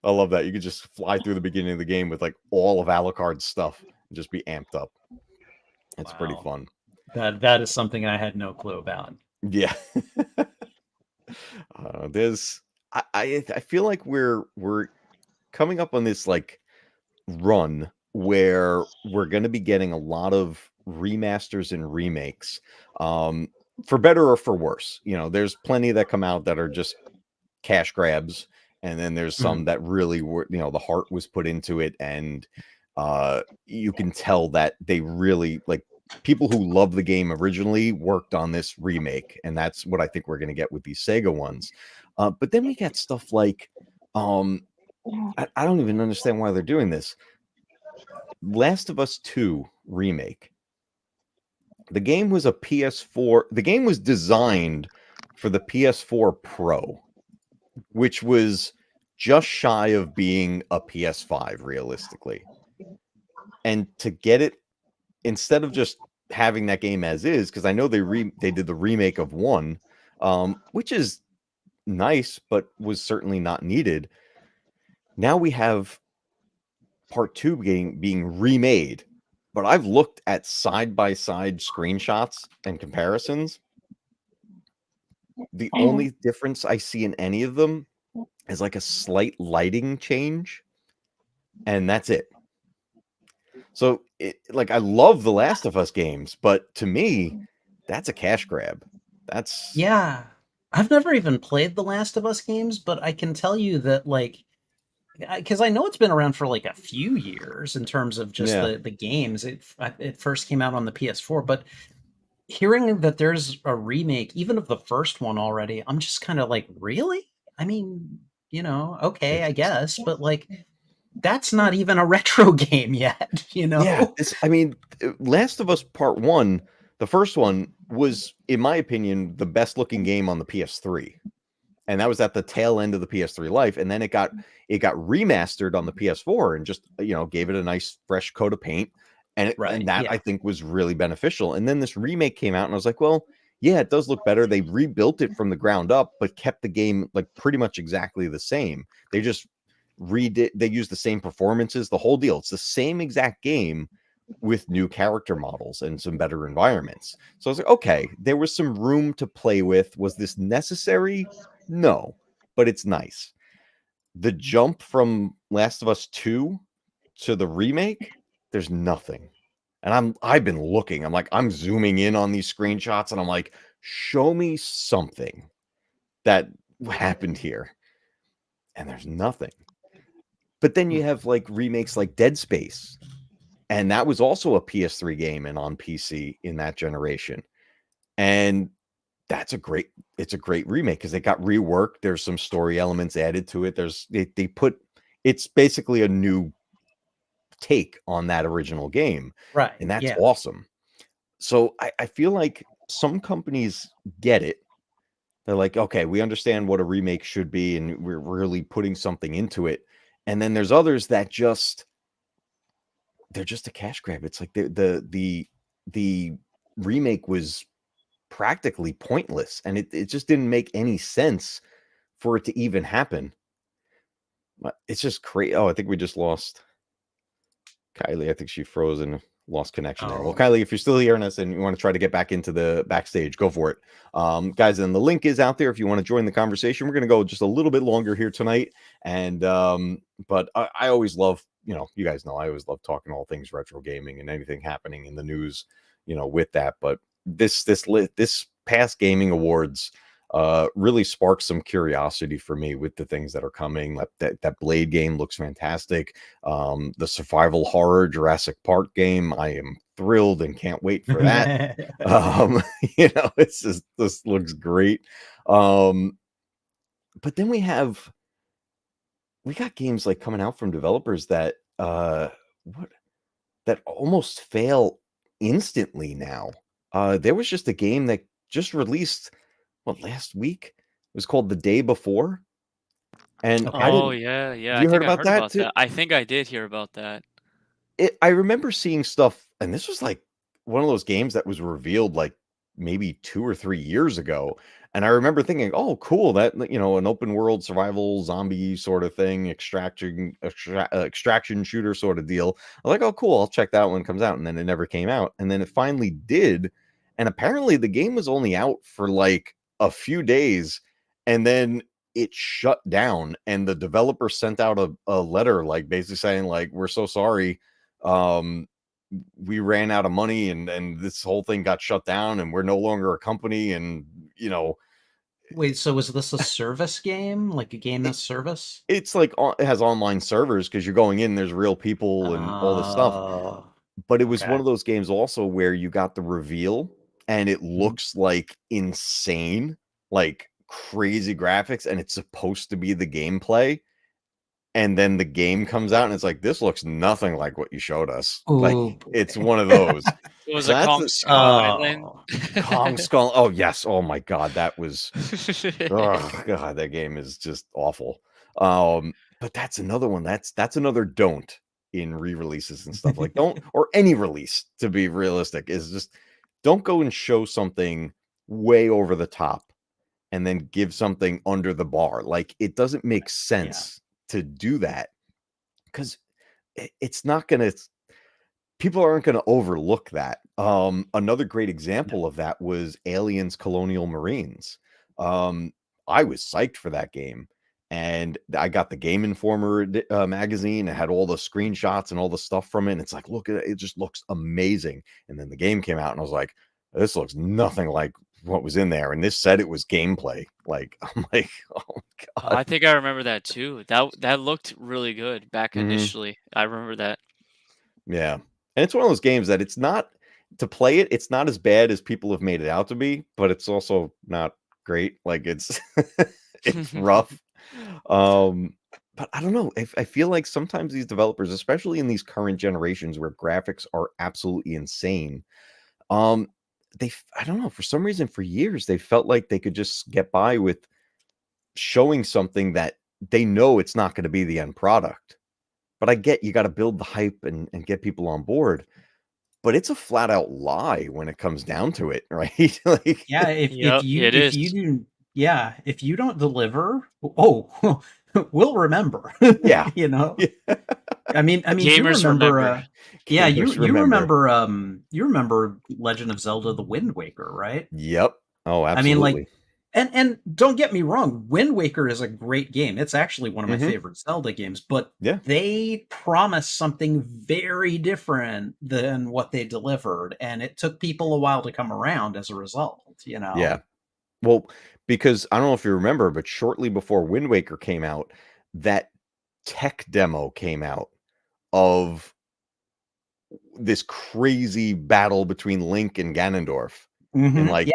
I love that. You could just fly through the beginning of the game with like all of Alucard's stuff and just be amped up. It's pretty Wow. fun. That is something I had no clue about. Yeah. There's I feel like we're coming up on this like run where we're going to be getting a lot of remasters and remakes, for better or for worse. You know, there's plenty that come out that are just cash grabs, and then there's some that really were, you know, the heart was put into it, and you can tell that they really like people who love the game originally worked on this remake, and that's what I think we're going to get with these Sega ones. But then we got stuff like I don't even understand why they're doing this. Last of Us 2 remake. The game was a PS4. The game was designed for the PS4 Pro, which was just shy of being a PS5 realistically. And to get it, instead of just having that game as is, because I know they did the remake of 1, which is nice, but was certainly not needed. Now we have part 2 being remade. But I've looked at side-by-side screenshots and comparisons. The only difference I see in any of them is like a slight lighting change, and that's it. So, like, I love the Last of Us games, but to me, that's a cash grab. That's Yeah. I've never even played the Last of Us games, but I can tell you that, like, because I know it's been around for like a few years in terms of just Yeah. the games. It first came out on the PS4, but hearing that there's a remake, even of the first one already, I'm just kind of like, really? I mean, okay, I It's guess, but like, that's not even a retro game yet, yeah, I mean, Last of Us Part 1, the first one was, in my opinion, the best looking game on the PS3. And that was at the tail end of the PS3 life, and then it got remastered on the PS4 and just, you know, gave it a nice fresh coat of paint, and Right, that yeah. I think was really beneficial. And then this remake came out, and I was like, well, yeah, it does look better. They rebuilt it from the ground up, but kept the game like pretty much exactly the same. They just they used the same performances, the whole deal. It's the same exact game with new character models and some better environments. So I was like, okay, there was some room to play with. Was this necessary? No, but it's nice. The jump from Last of Us 2 to the remake, there's nothing. And I've been looking. I'm zooming in on these screenshots, and I'm like, show me something that happened here. And there's nothing. But then you have like remakes like Dead Space. And that was also a PS3 game and on PC in that generation. And it's a great remake because it got reworked. There's some story elements added to it. They put it's basically a new take on that original game. Right, And that's yeah. awesome. So I feel like some companies get it. They're like, okay, we understand what a remake should be, and we're really putting something into it. And then there's others that they're just a cash grab. It's like the remake was practically pointless, and it just didn't make any sense for it to even happen. But it's just crazy. Oh, I think we just lost Kylie. I think she froze and lost connection there. Well, Kylie, if you're still hearing us and you want to try to get back into the backstage, go for it. Guys, and the link is out there if you want to join the conversation. We're going to go just a little bit longer here tonight. And but I always love, you guys know I always love talking all things retro gaming and anything happening in the news, with that. But this past gaming awards really sparked some curiosity for me with the things that are coming. That Blade game looks fantastic. The survival horror Jurassic Park game, I am thrilled and can't wait for that. It's just, this looks great. But then we got games like coming out from developers that that almost fail instantly now. There was just a game that just released last week. It was called The Day Before. And Oh yeah. you I heard think I about heard that about too? that. I think I did hear about that. I remember seeing stuff, and this was like one of those games that was revealed like maybe 2 or 3 years ago. And I remember thinking, oh, cool, that, an open world survival zombie sort of thing, extraction shooter sort of deal. I'm like, oh, cool, I'll check that when it comes out. And then it never came out. And then it finally did. And apparently the game was only out for like a few days. And then it shut down. And the developer sent out a letter, like basically saying, like, we're so sorry. We ran out of money and this whole thing got shut down and we're no longer a company. And Wait, so is this a service game, like a game as service? it's like it has online servers because you're going in, there's real people and all this stuff. Oh, But it was okay. one of those games also where you got the reveal and it looks like insane, like crazy graphics, and it's supposed to be the gameplay. And then the game comes out and it's like, this looks nothing like what you showed us. Like, Ooh, it's one of those. It was So a that's Kong Skull Island. Kong Skull. Oh yes. Oh my God, that was. Oh God, that game is just awful. But that's another one. That's another don't in re-releases and stuff. Like, don't, or any release, to be realistic, is just don't go and show something way over the top and then give something under the bar. Like, it doesn't make sense to do that because it's not gonna. People aren't going to overlook that. Another great example of that was Aliens Colonial Marines. I was psyched for that game. And I got the Game Informer magazine. It had all the screenshots and all the stuff from it. And it's like, look at it. It just looks amazing. And then the game came out and I was like, this looks nothing like what was in there. And this said it was gameplay. Like, I'm like, oh my God. I think I remember that too. That looked really good back Mhm. initially. I remember that. Yeah. And it's one of those games that it's not, to play it, it's not as bad as people have made it out to be, but it's also not great. Like, it's it's rough. But I don't know. I feel like sometimes these developers, especially in these current generations where graphics are absolutely insane, I don't know, for some reason, for years, they felt like they could just get by with showing something that they know it's not going to be the end product. But I get you got to build the hype and get people on board. But it's a flat out lie when it comes down to it, right? Like, yeah. Yep, it is. If you don't deliver, oh, we'll remember. Yeah. Yeah. Yeah. I mean, you Gamers remember, remember. yeah, you Gamers you remember Legend of Zelda: The Wind Waker, right? Yep. Oh, I mean, absolutely. like, and don't get me wrong, Wind Waker is a great game. It's actually one of my favorite Zelda games, but they promised something very different than what they delivered, and it took people a while to come around as a result, Yeah. Well, because I don't know if you remember, but shortly before Wind Waker came out, that tech demo came out of this crazy battle between Link and Ganondorf. In like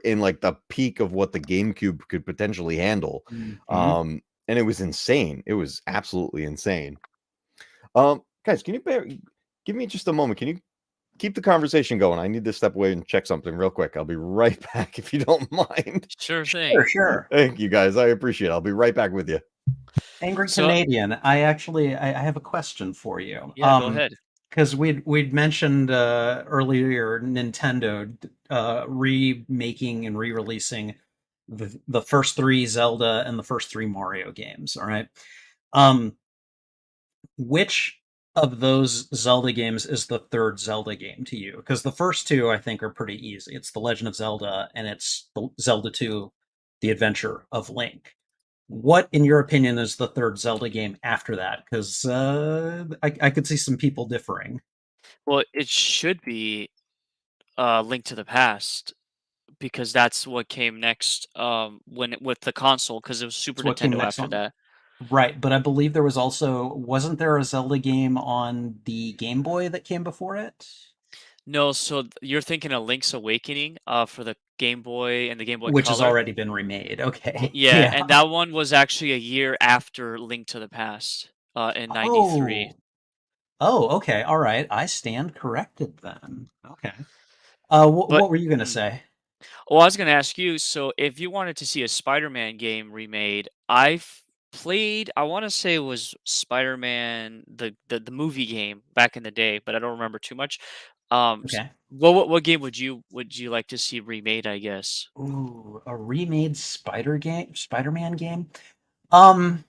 in like the peak of what the GameCube could potentially handle. And it was insane. It was absolutely insane. Guys, can you give me just a moment? Can you keep the conversation going? I need to step away and check something real quick. I'll be right back if you don't mind. Sure thing. Sure. Thank you, guys. I appreciate it. I'll be right back with you. Angry Canadian, I have a question for you. Yeah, go ahead. because we'd mentioned earlier Nintendo remaking and re-releasing the first 3 Zelda and the first 3 Mario games. All right, which of those Zelda games is the third Zelda game to you? Because the first 2 I think are pretty easy. It's The Legend of Zelda and it's the Zelda 2, The Adventure of Link. What, in your opinion, is the third Zelda game after that? Because I could see some people differing. Well, it should be Link to the Past because that's what came next with the console because it was Super It's what came Nintendo next after on. that. Right, but I believe there was also, wasn't there a Zelda game on the Game Boy that came before it? No, so you're thinking of Link's Awakening for the Game Boy and the Game Boy Which has Color. already been remade. Okay. Yeah, Yeah. and that one was actually a year after Link to the Past in '93. Oh. Oh, okay. All right. I stand corrected then. Okay. But What were you gonna say? well, I was going to ask you, so if you wanted to see a Spider-Man game remade, I've played, I want to say it was Spider-Man, the movie game back in the day, but I don't remember too much. Okay. What game would you like to see remade, I guess? Ooh, a remade Spider-Man game? Um,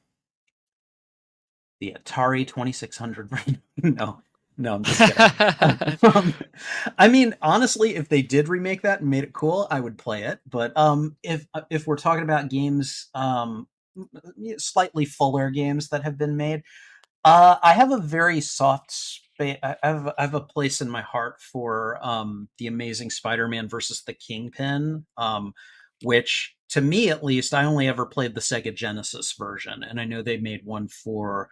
the Atari 2600. No, no, I'm just kidding. I mean, honestly, if they did remake that and made it cool, I would play it. But if we're talking about games, slightly fuller games that have been made, I have a very soft space. I have a place in my heart for the Amazing Spider-Man versus the Kingpin, which to me at least, I only ever played the Sega Genesis version, and I know they made one for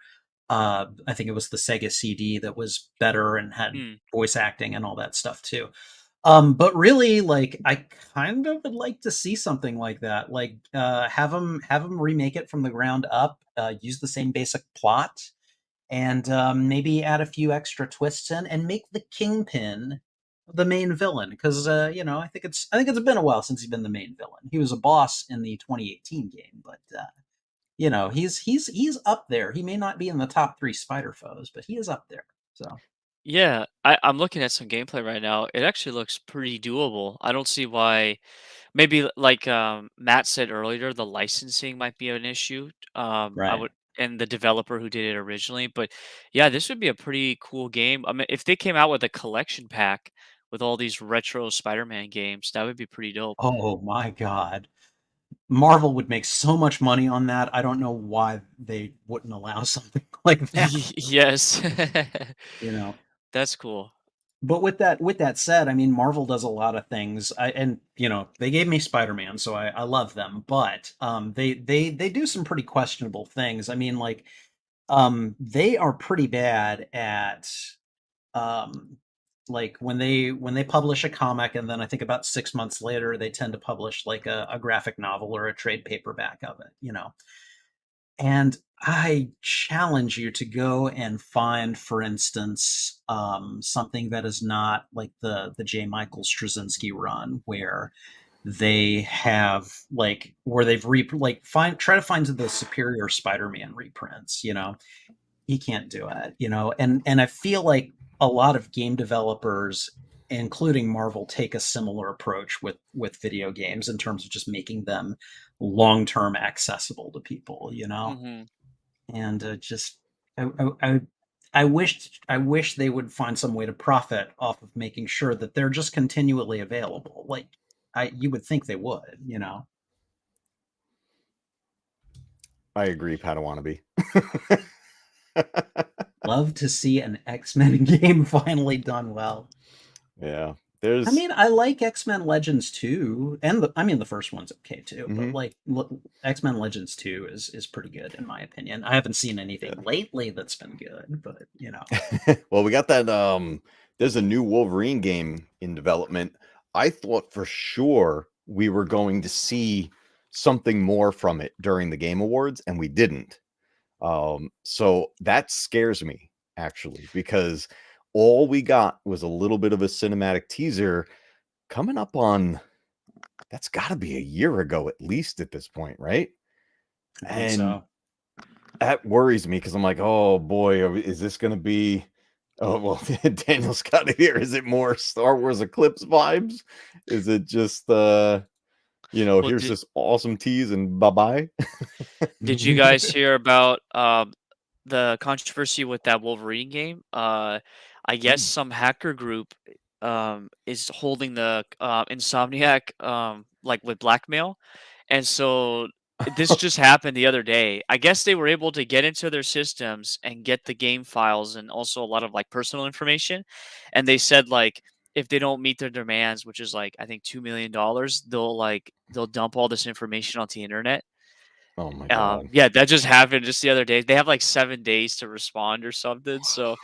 I think it was the Sega CD that was better and had Hmm. voice acting and all that stuff too. But really, like, I kind of would like to see something like that. Like, have them remake it from the ground up, use the same basic plot, and maybe add a few extra twists in, and make the Kingpin the main villain. Because I think it's been a while since he's been the main villain. He was a boss in the 2018 game, but he's up there. He may not be in the top 3 Spider foes, but he is up there. So Yeah, I'm looking at some gameplay right now. It actually looks pretty doable. I don't see why. Maybe like Matt said earlier, the licensing might be an issue. I right. would and the developer who did it originally, but yeah, this would be a pretty cool game. I mean, if they came out with a collection pack with all these retro Spider-Man games, that would be pretty dope. Oh my God. Marvel would make so much money on that. I don't know why they wouldn't allow something like that. Yes, You know. that's cool. But with that said, I mean, Marvel does a lot of things. They gave me Spider-Man, so I love them. But they do some pretty questionable things. I mean, like, they are pretty bad at um like when they publish a comic, and then I think about 6 months later they tend to publish like a graphic novel or a trade paperback of it. And I challenge you to go and find, for instance, something that is not like the J. Michael Straczynski run, where they have like where they've try to find the superior Spider-Man reprints. He can't do it. And I feel like a lot of game developers, including Marvel, take a similar approach with video games in terms of just making them long-term accessible to people. Hmm. And just I wish they would find some way to profit off of making sure that they're just continually available. Like, you would think they would. I agree, Padawannabe. Love to see an X-Men game finally done well. Yeah, I mean, I like X-Men Legends 2, and the first one's okay too, but like X-Men Legends 2 is pretty good in my opinion. I haven't seen anything lately that's been good, but. Well, we got that. There's a new Wolverine game in development. I thought for sure we were going to see something more from it during the Game Awards, and we didn't. So that scares me actually, because all we got was a little bit of a cinematic teaser coming up on, that's got to be a year ago at least at this point, right? I think And so. that worries me because I'm like, oh boy, is this going to be Oh well, Daniel's got it here. Is it more Star Wars Eclipse vibes? Is it just Well, here's this awesome tease and bye bye? did you guys hear about the controversy with that Wolverine game? I guess some hacker group is holding the Insomniac like with blackmail, and so this just happened the other day. I guess they were able to get into their systems and get the game files and also a lot of like personal information, and they said like if they don't meet their demands, which is like I think $2 million, they'll dump all this information onto the internet. Oh my god. Yeah, that just happened just the other day. They have like 7 days to respond or something. So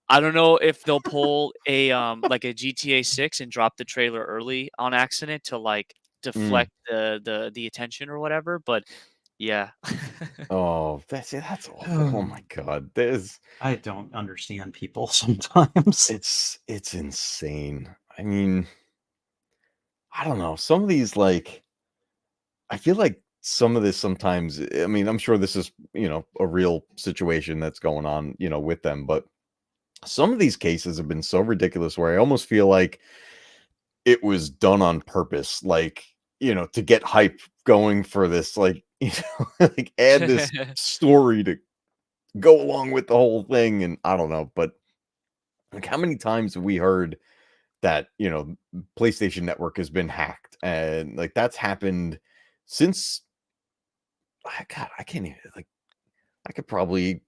I don't know if they'll pull a like a GTA 6 and drop the trailer early on accident to like deflect the attention or whatever. But yeah. Oh, that's awful. Oh my god. I don't understand people sometimes. It's insane. I mean, I don't know. Some of these I feel like some of this sometimes, I mean, I'm sure this is, a real situation that's going on, with them, but some of these cases have been so ridiculous where I almost feel like it was done on purpose, to get hype going for this, like add this story to go along with the whole thing. And I don't know, but like how many times have we heard that, PlayStation Network has been hacked and like that's happened since God, I can't even I could probably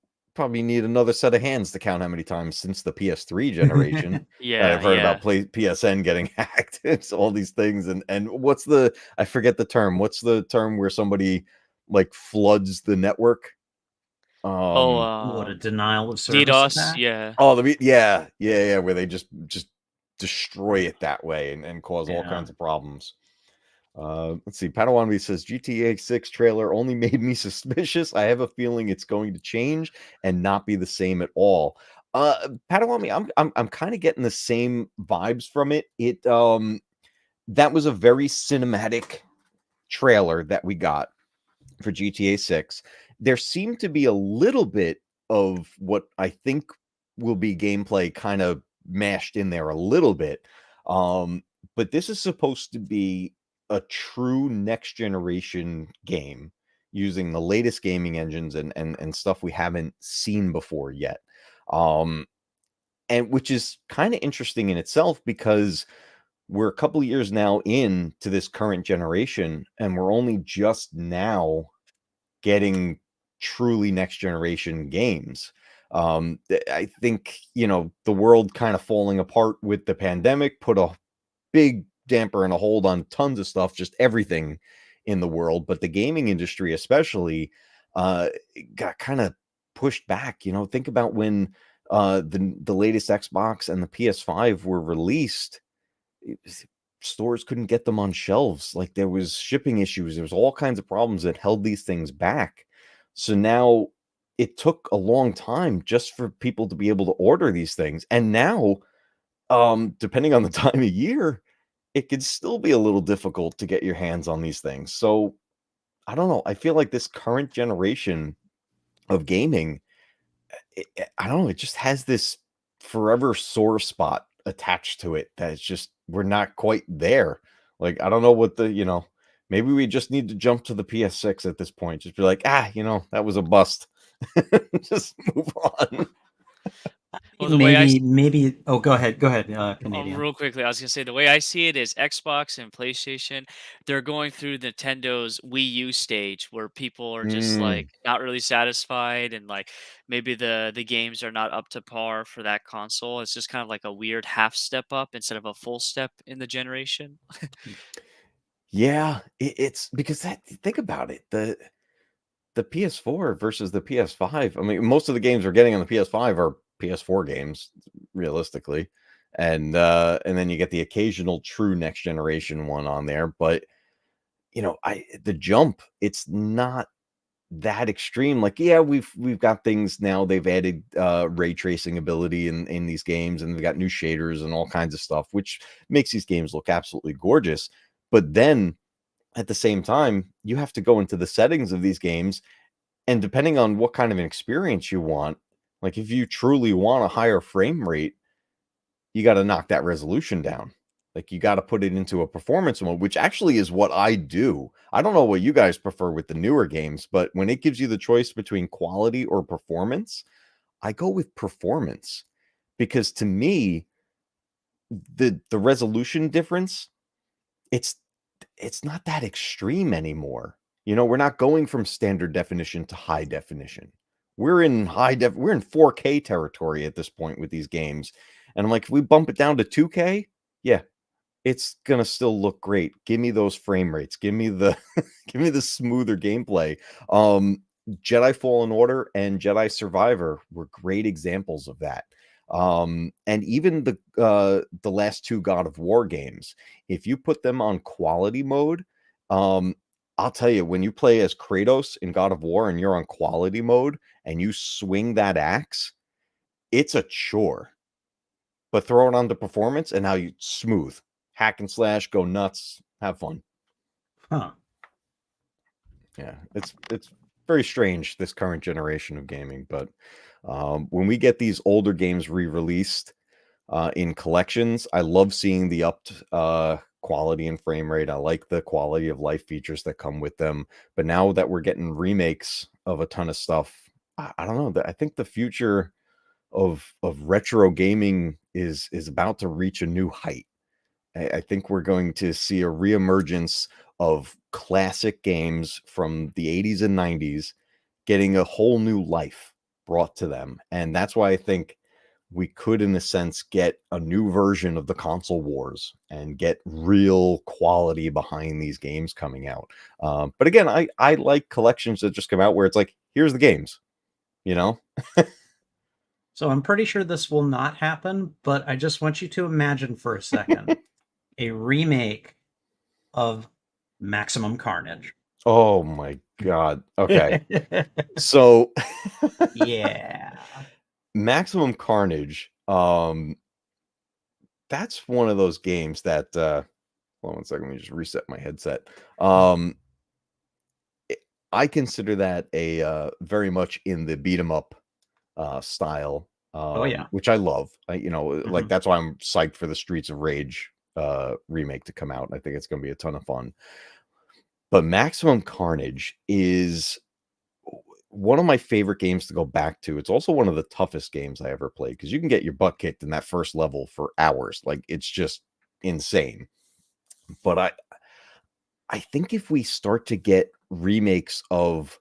need another set of hands to count how many times since the PS3 generation that Yeah, I've heard yeah. about PSN getting hacked. It's all these things and what's the I forget the term. What's the term where somebody like floods the network? What a denial of service DDoS, attack. yeah. Oh, yeah, where they just destroy it that way and cause all Yeah. kinds of problems. Let's see. Padawan says GTA 6 trailer only made me suspicious. I have a feeling it's going to change and not be the same at all. Padawan, I'm kind of getting the same vibes from it. That was a very cinematic trailer that we got for GTA 6. There seemed to be a little bit of what I think will be gameplay kind of mashed in there a little bit. But this is supposed to be a true next generation game using the latest gaming engines and stuff we haven't seen before yet. And which is kind of interesting in itself because we're a couple of years now into this current generation and we're only just now getting truly next generation games. I think, the world kind of falling apart with the pandemic put a big damper and a hold on tons of stuff, just everything in the world. But the gaming industry, especially, got kind of pushed back. Think about when the latest Xbox and the PS5 were released. Stores couldn't get them on shelves. Like there was shipping issues. There was all kinds of problems that held these things back. So now it took a long time just for people to be able to order these things. And now, depending on the time of year, it could still be a little difficult to get your hands on these things. So I don't know. I feel like this current generation of gaming, I don't know, it just has this forever sore spot attached to it that it's just we're not quite there. Like I don't know what maybe we just need to jump to the PS6 at this point. Just be like, that was a bust. Just move on. Well, the way I Maybe. Oh, go ahead, Canadian. real quickly, I was gonna say the way I see it is Xbox and PlayStation, they're going through Nintendo's Wii U stage where people are just like not really satisfied and like maybe the games are not up to par for that console. It's just kind of like a weird half step up instead of a full step in the generation. Yeah, it's because think about it. The PS4 versus the PS5. I mean, most of the games we're getting on the PS5 are PS4 games, realistically. And then you get the occasional true next generation one on there. But the jump, it's not that extreme. Like, yeah, we've got things now. They've added ray tracing ability in these games, and they've got new shaders and all kinds of stuff, which makes these games look absolutely gorgeous. But then at the same time, you have to go into the settings of these games, and depending on what kind of an experience you want, Like if you truly want a higher frame rate, you got to knock that resolution down. Like you got to put it into a performance mode, which actually is what I do. I don't know what you guys prefer with the newer games, but when it gives you the choice between quality or performance, I go with performance because to me, the resolution difference, it's it's not that extreme anymore. You know, we're not going from standard definition to high definition. We're in 4K territory at this point with these games. And I'm like, if we bump it down to 2K, yeah, it's gonna still look great. Give me those frame rates. Give me the give me the smoother gameplay. Jedi Fallen Order and Jedi Survivor were great examples of that. And even the last two God of War games, if you put them on quality mode, I'll tell you, when you play as Kratos in God of War and you're on quality mode and you swing that axe, it's a chore. But throw it onto performance and now you smooth. Hack and slash, go nuts, have fun. Huh. Yeah, it's very strange, this current generation of gaming, but when we get these older games re-released in collections, I love seeing the upped quality and frame rate. I like the quality of life features that come with them. But now that we're getting remakes of a ton of stuff, I don't know. I think the future of retro gaming is about to reach a new height. I think we're going to see a reemergence of classic games from the 80s and 90s getting a whole new life brought to them. And that's why I think we could, in a sense, get a new version of the console wars and get real quality behind these games coming out. But again, I like collections that just come out where it's like, here's the games, you know? So I'm pretty sure this will not happen, but I just want you to imagine for a second a remake of Maximum Carnage. Oh my God. Okay. So Yeah. Maximum Carnage, that's one of those games that hold on one second, let me just reset my headset. I consider that a very much in the beat 'em up style, Oh, yeah. which I love. Like Mhm. that's why I'm psyched for the Streets of Rage remake to come out. I think it's going to be a ton of fun. But Maximum Carnage is one of my favorite games to go back to. It's also one of the toughest games I ever played because you can get your butt kicked in that first level for hours. Like it's just insane. But I think if we start to get remakes of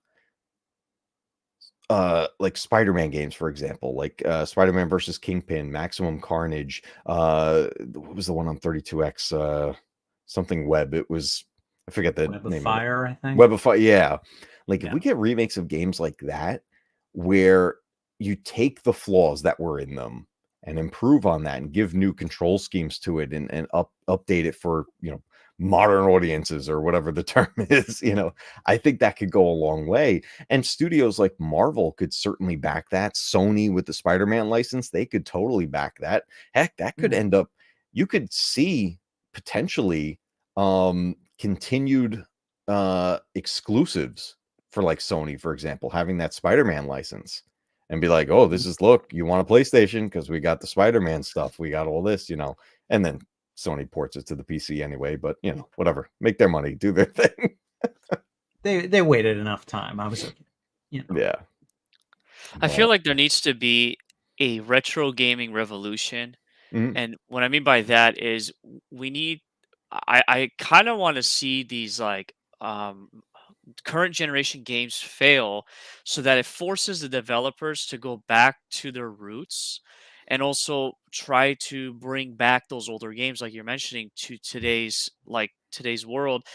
like Spider-Man games, for example, like Spider-Man versus Kingpin, Maximum Carnage, what was the one on 32X, something web, it was, I forget the Web of name of it. Fire, I think. Web of Fire, yeah. Like if Yeah. we get remakes of games like that where you take the flaws that were in them and improve on that and give new control schemes to it and update it for, modern audiences or whatever the term is, I think that could go a long way. And studios like Marvel could certainly back that. Sony with the Spider-Man license, they could totally back that. Heck, that could end up, you could see potentially continued exclusives for like Sony, for example, having that Spider-Man license and be like, oh, this is, look, you want a PlayStation because we got the Spider-Man stuff, we got all this, and then Sony ports it to the PC anyway, but whatever, make their money, do their thing. They waited enough time. I was okay. Yeah. I feel like there needs to be a retro gaming revolution. Mhm. And what I mean by that is we need I kind of want to see these like current generation games fail so that it forces the developers to go back to their roots and also try to bring back those older games like you're mentioning to today's world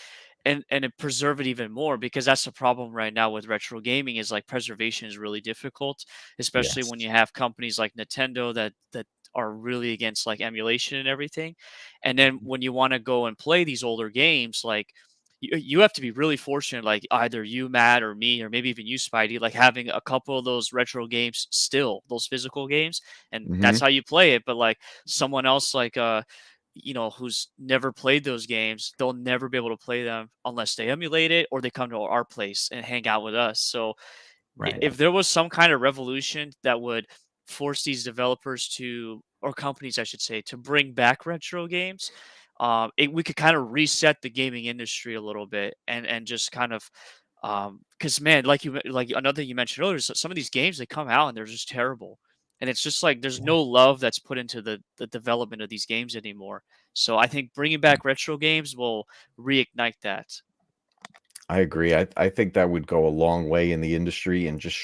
and it preserve it even more because that's the problem right now with retro gaming is like preservation is really difficult, especially when Yes. you have companies like Nintendo that are really against like emulation and everything. And then when you want to go and play these older games, like you have to be really fortunate, like either you, Matt, or me, or maybe even you, Spidey, like having a couple of those retro games still, those physical games, and that's Mhm. how you play it. But like someone else, like who's never played those games, they'll never be able to play them unless they emulate it or they come to our place and hang out with us. So Right. If there was some kind of revolution that would force these developers to, or companies, I should say, to bring back retro games, we could kind of reset the gaming industry a little bit, and just kind of, because man, like another thing you mentioned earlier, some of these games, they come out and they're just terrible, and it's just like there's Yeah. no love that's put into the development of these games anymore. So I think bringing back retro games will reignite that. I agree. I think that would go a long way in the industry and just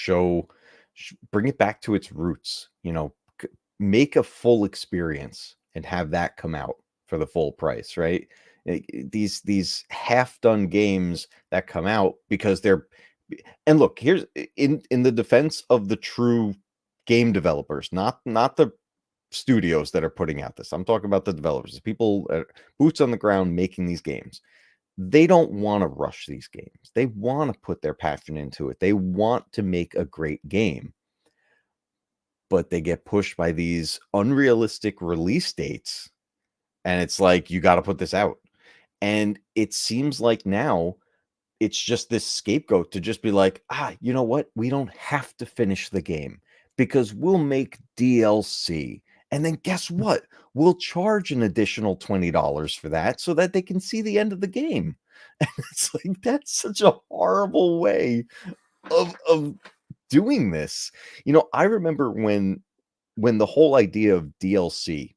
bring it back to its roots. Make a full experience and have that come out for the full price, right? These half done games that come out because they're, and look, here's in the defense of the true game developers, not the studios that are putting out this. I'm talking about the developers, the people, boots on the ground making these games. They don't want to rush these games. They want to put their passion into it. They want to make a great game, but they get pushed by these unrealistic release dates. And it's like, you got to put this out. And it seems like now it's just this scapegoat to just be like, you know what? We don't have to finish the game because we'll make DLC. And then guess what? We'll charge an additional $20 for that so that they can see the end of the game. And it's like, that's such a horrible way of doing this. I remember when the whole idea of DLC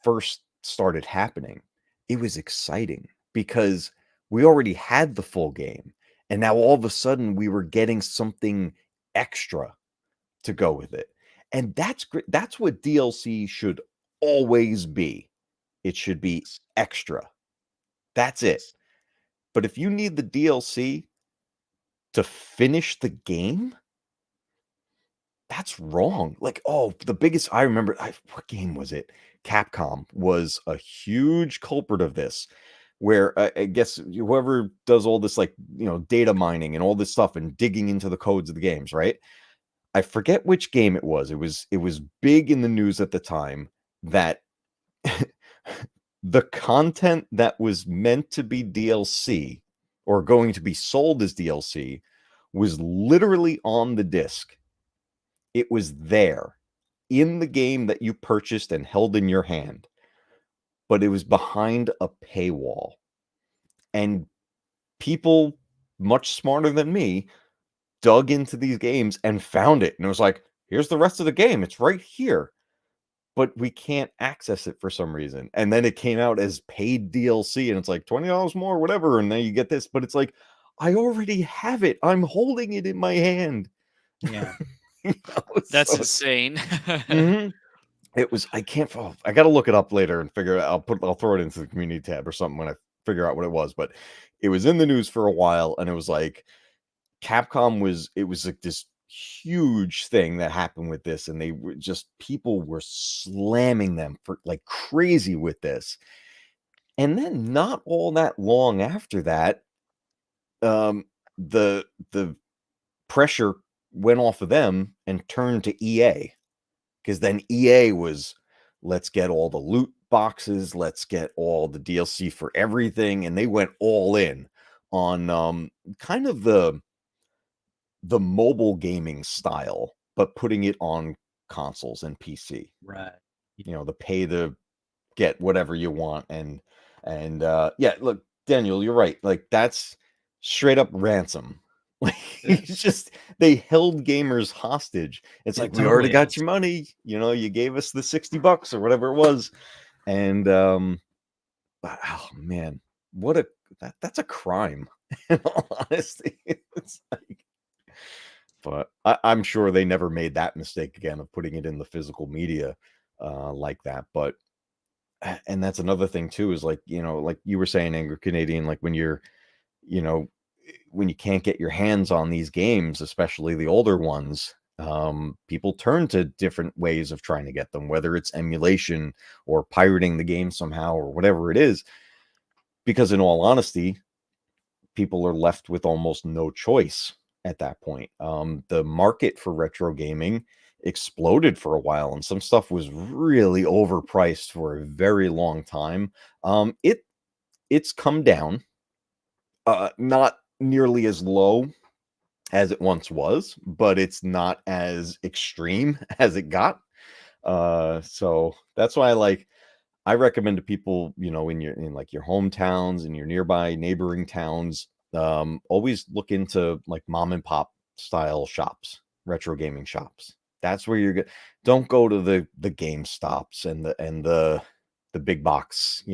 first started happening, it was exciting because we already had the full game. And now all of a sudden we were getting something extra to go with it. And that's great. That's what DLC should always be. It should be extra. That's it. But if you need the DLC to finish the game, that's wrong. Like, the biggest, I remember, what game was it? Capcom was a huge culprit of this, where I guess whoever does all this, like, data mining and all this stuff and digging into the codes of the games, right? I forget which game it was. It was big in the news at the time that the content that was meant to be DLC or going to be sold as DLC was literally on the disc. It was there in the game that you purchased and held in your hand, but it was behind a paywall. And people much smarter than me dug into these games and found it. And it was like, here's the rest of the game. It's right here. But we can't access it for some reason. And then it came out as paid DLC and it's like $20 more, whatever. And then you get this, but it's like, I already have it. I'm holding it in my hand. Yeah. That's insane. Mhm. It was, I got to look it up later and figure it out. I'll throw it into the community tab or something when I figure out what it was, but it was in the news for a while. And it was like, it was like this huge thing that happened with this. And people were slamming them for like crazy with this. And then not all that long after that, the pressure went off of them and turned to EA. Because then EA was, let's get all the loot boxes, let's get all the DLC for everything, and they went all in on kind of the mobile gaming style, but putting it on consoles and PC. Right. The pay to get whatever you want, and yeah, look, Daniel, you're right. Like, that's straight up ransom. Like, it's just, they held gamers hostage. It's like, we already got your money. You gave us the $60 or whatever it was. And oh man, that's a crime. In all honesty, it's like, but I'm sure they never made that mistake again of putting it in the physical media like that. But and that's another thing too, is like, like you were saying, Angry Canadian, like when you're, when you can't get your hands on these games, especially the older ones, people turn to different ways of trying to get them, whether it's emulation or pirating the game somehow or whatever it is, because in all honesty, people are left with almost no choice at that point. The market for retro gaming exploded for a while, and some stuff was really overpriced for a very long time. It's come down, not nearly as low as it once was, but it's not as extreme as it got. So that's why I recommend to people, in like your hometowns and your nearby neighboring towns, always look into like mom and pop style shops, retro gaming shops. That's where you're good. Don't go to the GameStops and the big box,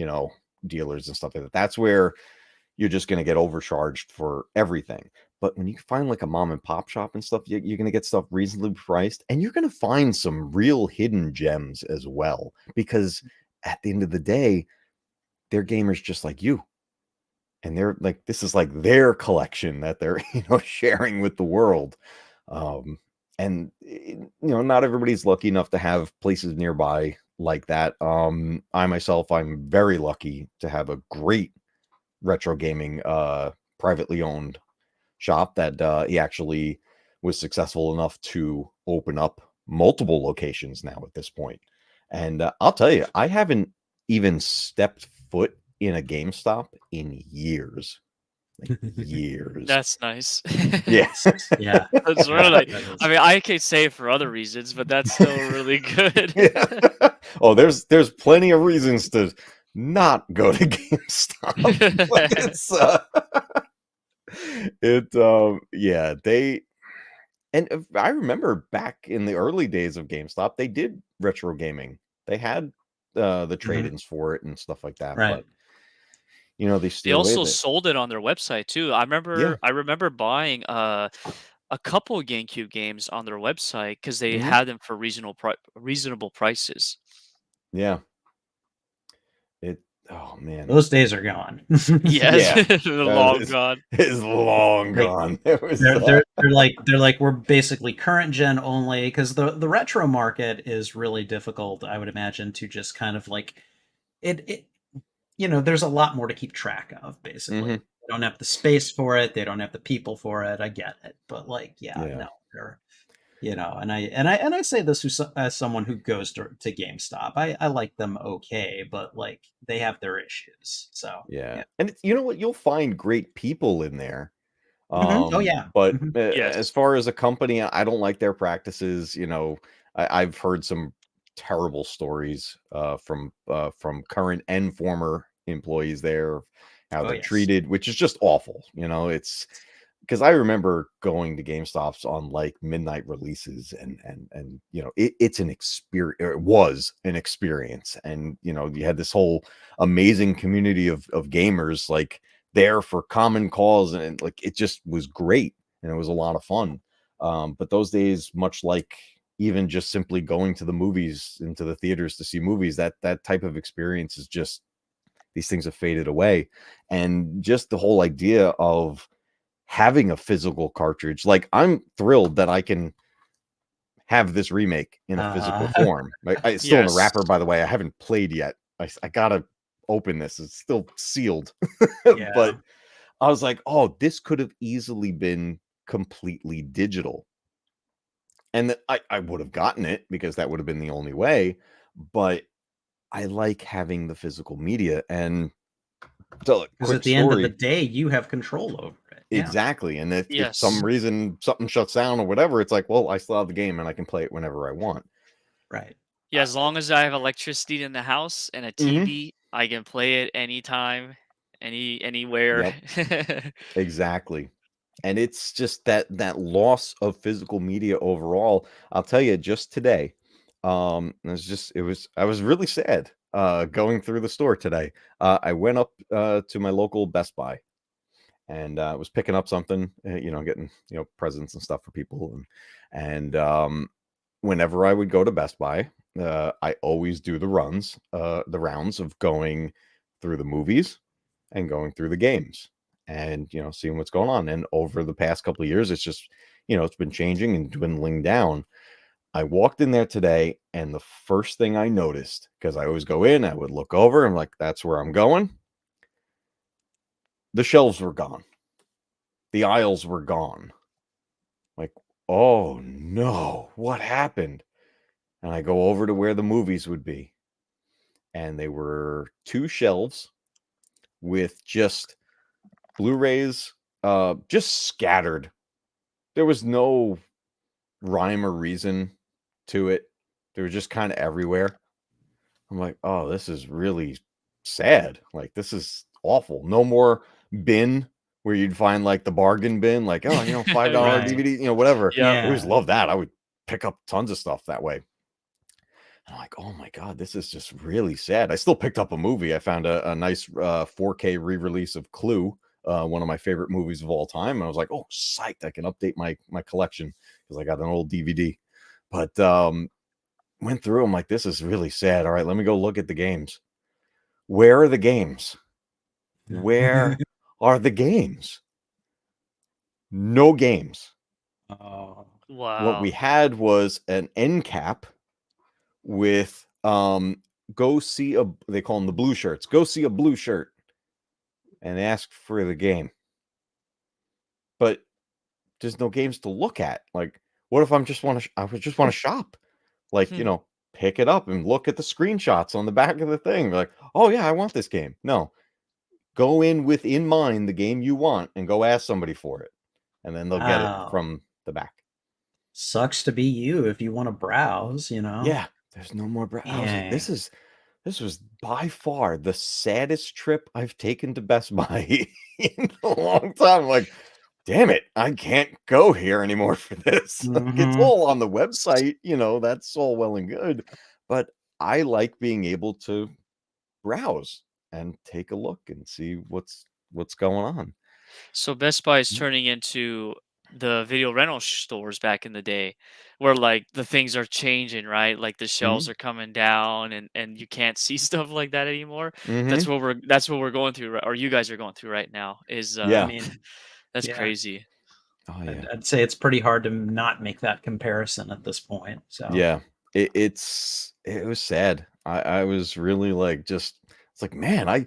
dealers and stuff like that. That's where you're just going to get overcharged for everything. But when you find like a mom and pop shop and stuff, you're going to get stuff reasonably priced, and you're going to find some real hidden gems as well. Because at the end of the day, they're gamers just like you. And they're like, this is like their collection that they're, sharing with the world. Not everybody's lucky enough to have places nearby like that. I myself, I'm very lucky to have a great retro gaming privately owned shop that he actually was successful enough to open up multiple locations now at this point. And I'll tell you, I haven't even stepped foot in a GameStop in years. Like years. That's nice. Yes. Yeah. That's Yeah, really. that is- I mean, I can't say it for other reasons, but that's still really good. Yeah. Oh, there's plenty of reasons to not go to GameStop. Like I remember back in the early days of GameStop, they did retro gaming. They had the trade-ins for it and stuff like that. Right. But they They steer away also with it. sold it on their website too. I remember buying a couple of GameCube games on their website because they Mhm. had them for reasonable prices. Yeah. Oh man. Those days are gone. Yes, Yeah. they're long It's gone. long Like, gone. It was, they're like we're basically current gen only, because the retro market is really difficult, I would imagine, to just kind of like it there's a lot more to keep track of, basically. Mhm. They don't have the space for it, they don't have the people for it. I get it, but like Yeah. no, they're and I say this as someone who goes to GameStop. I like them okay, but like they have their issues. So Yeah. And you know what? You'll find great people in there. Oh yeah. But Mhm. Yes. as far as a company, I don't like their practices. I've heard some terrible stories from current and former employees there, how Oh, they're yes. treated, which is just awful. It's because I remember going to GameStops on like midnight releases, and it's an experience. It was an experience, and you had this whole amazing community of gamers like there for common cause, and like it just was great, and it was a lot of fun. But those days, much like even just simply going to the movies, into the theaters to see movies, that type of experience is just, these things have faded away. And just the whole idea of having a physical cartridge, like I'm thrilled that I can have this remake in a physical form. It's still in the Yes. wrapper, by the way. I haven't played yet. I gotta open this. It's still sealed. Yeah. But I was like, oh, this could have easily been completely digital. And I would have gotten it because that would have been the only way. But I like having the physical media. And so, Because quick at the end of the story. day, you have control over it. Yeah. Exactly. And if Yes. some reason something shuts down or whatever, it's like, well, I still have the game and I can play it whenever I want. Right. Yeah, as long as I have electricity in the house and a Mhm. TV, I can play it anytime, anywhere. Exactly. And it's just that loss of physical media overall. I'll tell you, just today, I was really sad going through the store today. I went up to my local Best Buy, and was picking up something, getting presents and stuff for people, and whenever I would go to Best Buy, I always do the rounds of going through the movies and going through the games, and seeing what's going on. And over the past couple of years, it's just it's been changing and dwindling down. I walked in there today, and the first thing I noticed, because I always go in, I would look over, I'm like, that's where I'm going. The shelves were gone. The aisles were gone. Like, oh no, what happened? And I go over to where the movies would be, and they were two shelves with just Blu-rays just scattered there was no rhyme or reason to it. They were just kind of everywhere. I'm like, oh, this is really sad. Like, this is awful. No more bin where you'd find like the bargain bin, like, oh, $5 Right. DVD, whatever. Yeah. I always loved that. I would pick up tons of stuff that way. And I'm like, oh my God, this is just really sad. I still picked up a movie. I found a nice 4K re-release of Clue, one of my favorite movies of all time. And I was like, oh, psyched. I can update my collection because I got an old DVD. But went through. I'm like, this is really sad. All right, let me go look at the games. Where are the games? Where are the games? No games. Oh. What we Wow. had was an end cap with go see a, they call them the blue shirts. Go see a blue shirt. And they ask for the game. But there's no games to look at. Like, what if I just want to shop? Like, pick it up and look at the screenshots on the back of the thing. Like, oh yeah, I want this game. No. Go in within mind the game you want and go ask somebody for it. And then they'll get it Wow. from the back. Sucks to be you if you want to browse, Yeah, there's no more I was like, this was by far the saddest trip I've taken to Best Buy in a long time. Like, damn it, I can't go here anymore for this. Like, it's all on the website, that's all well and good. But I like being able to browse and take a look and see what's going on. So Best Buy is Mm. turning into the video rental stores back in the day, where like the things are changing, right? Like the shelves are coming down, and you can't see stuff like that anymore. That's Mm-hmm. what we're going through, or you guys are going through right now. Is I Yeah. mean, that's yeah. crazy. Oh yeah. I'd say it's pretty hard to not make that comparison at this point. So Yeah. It was sad. I was really like, it's like, man,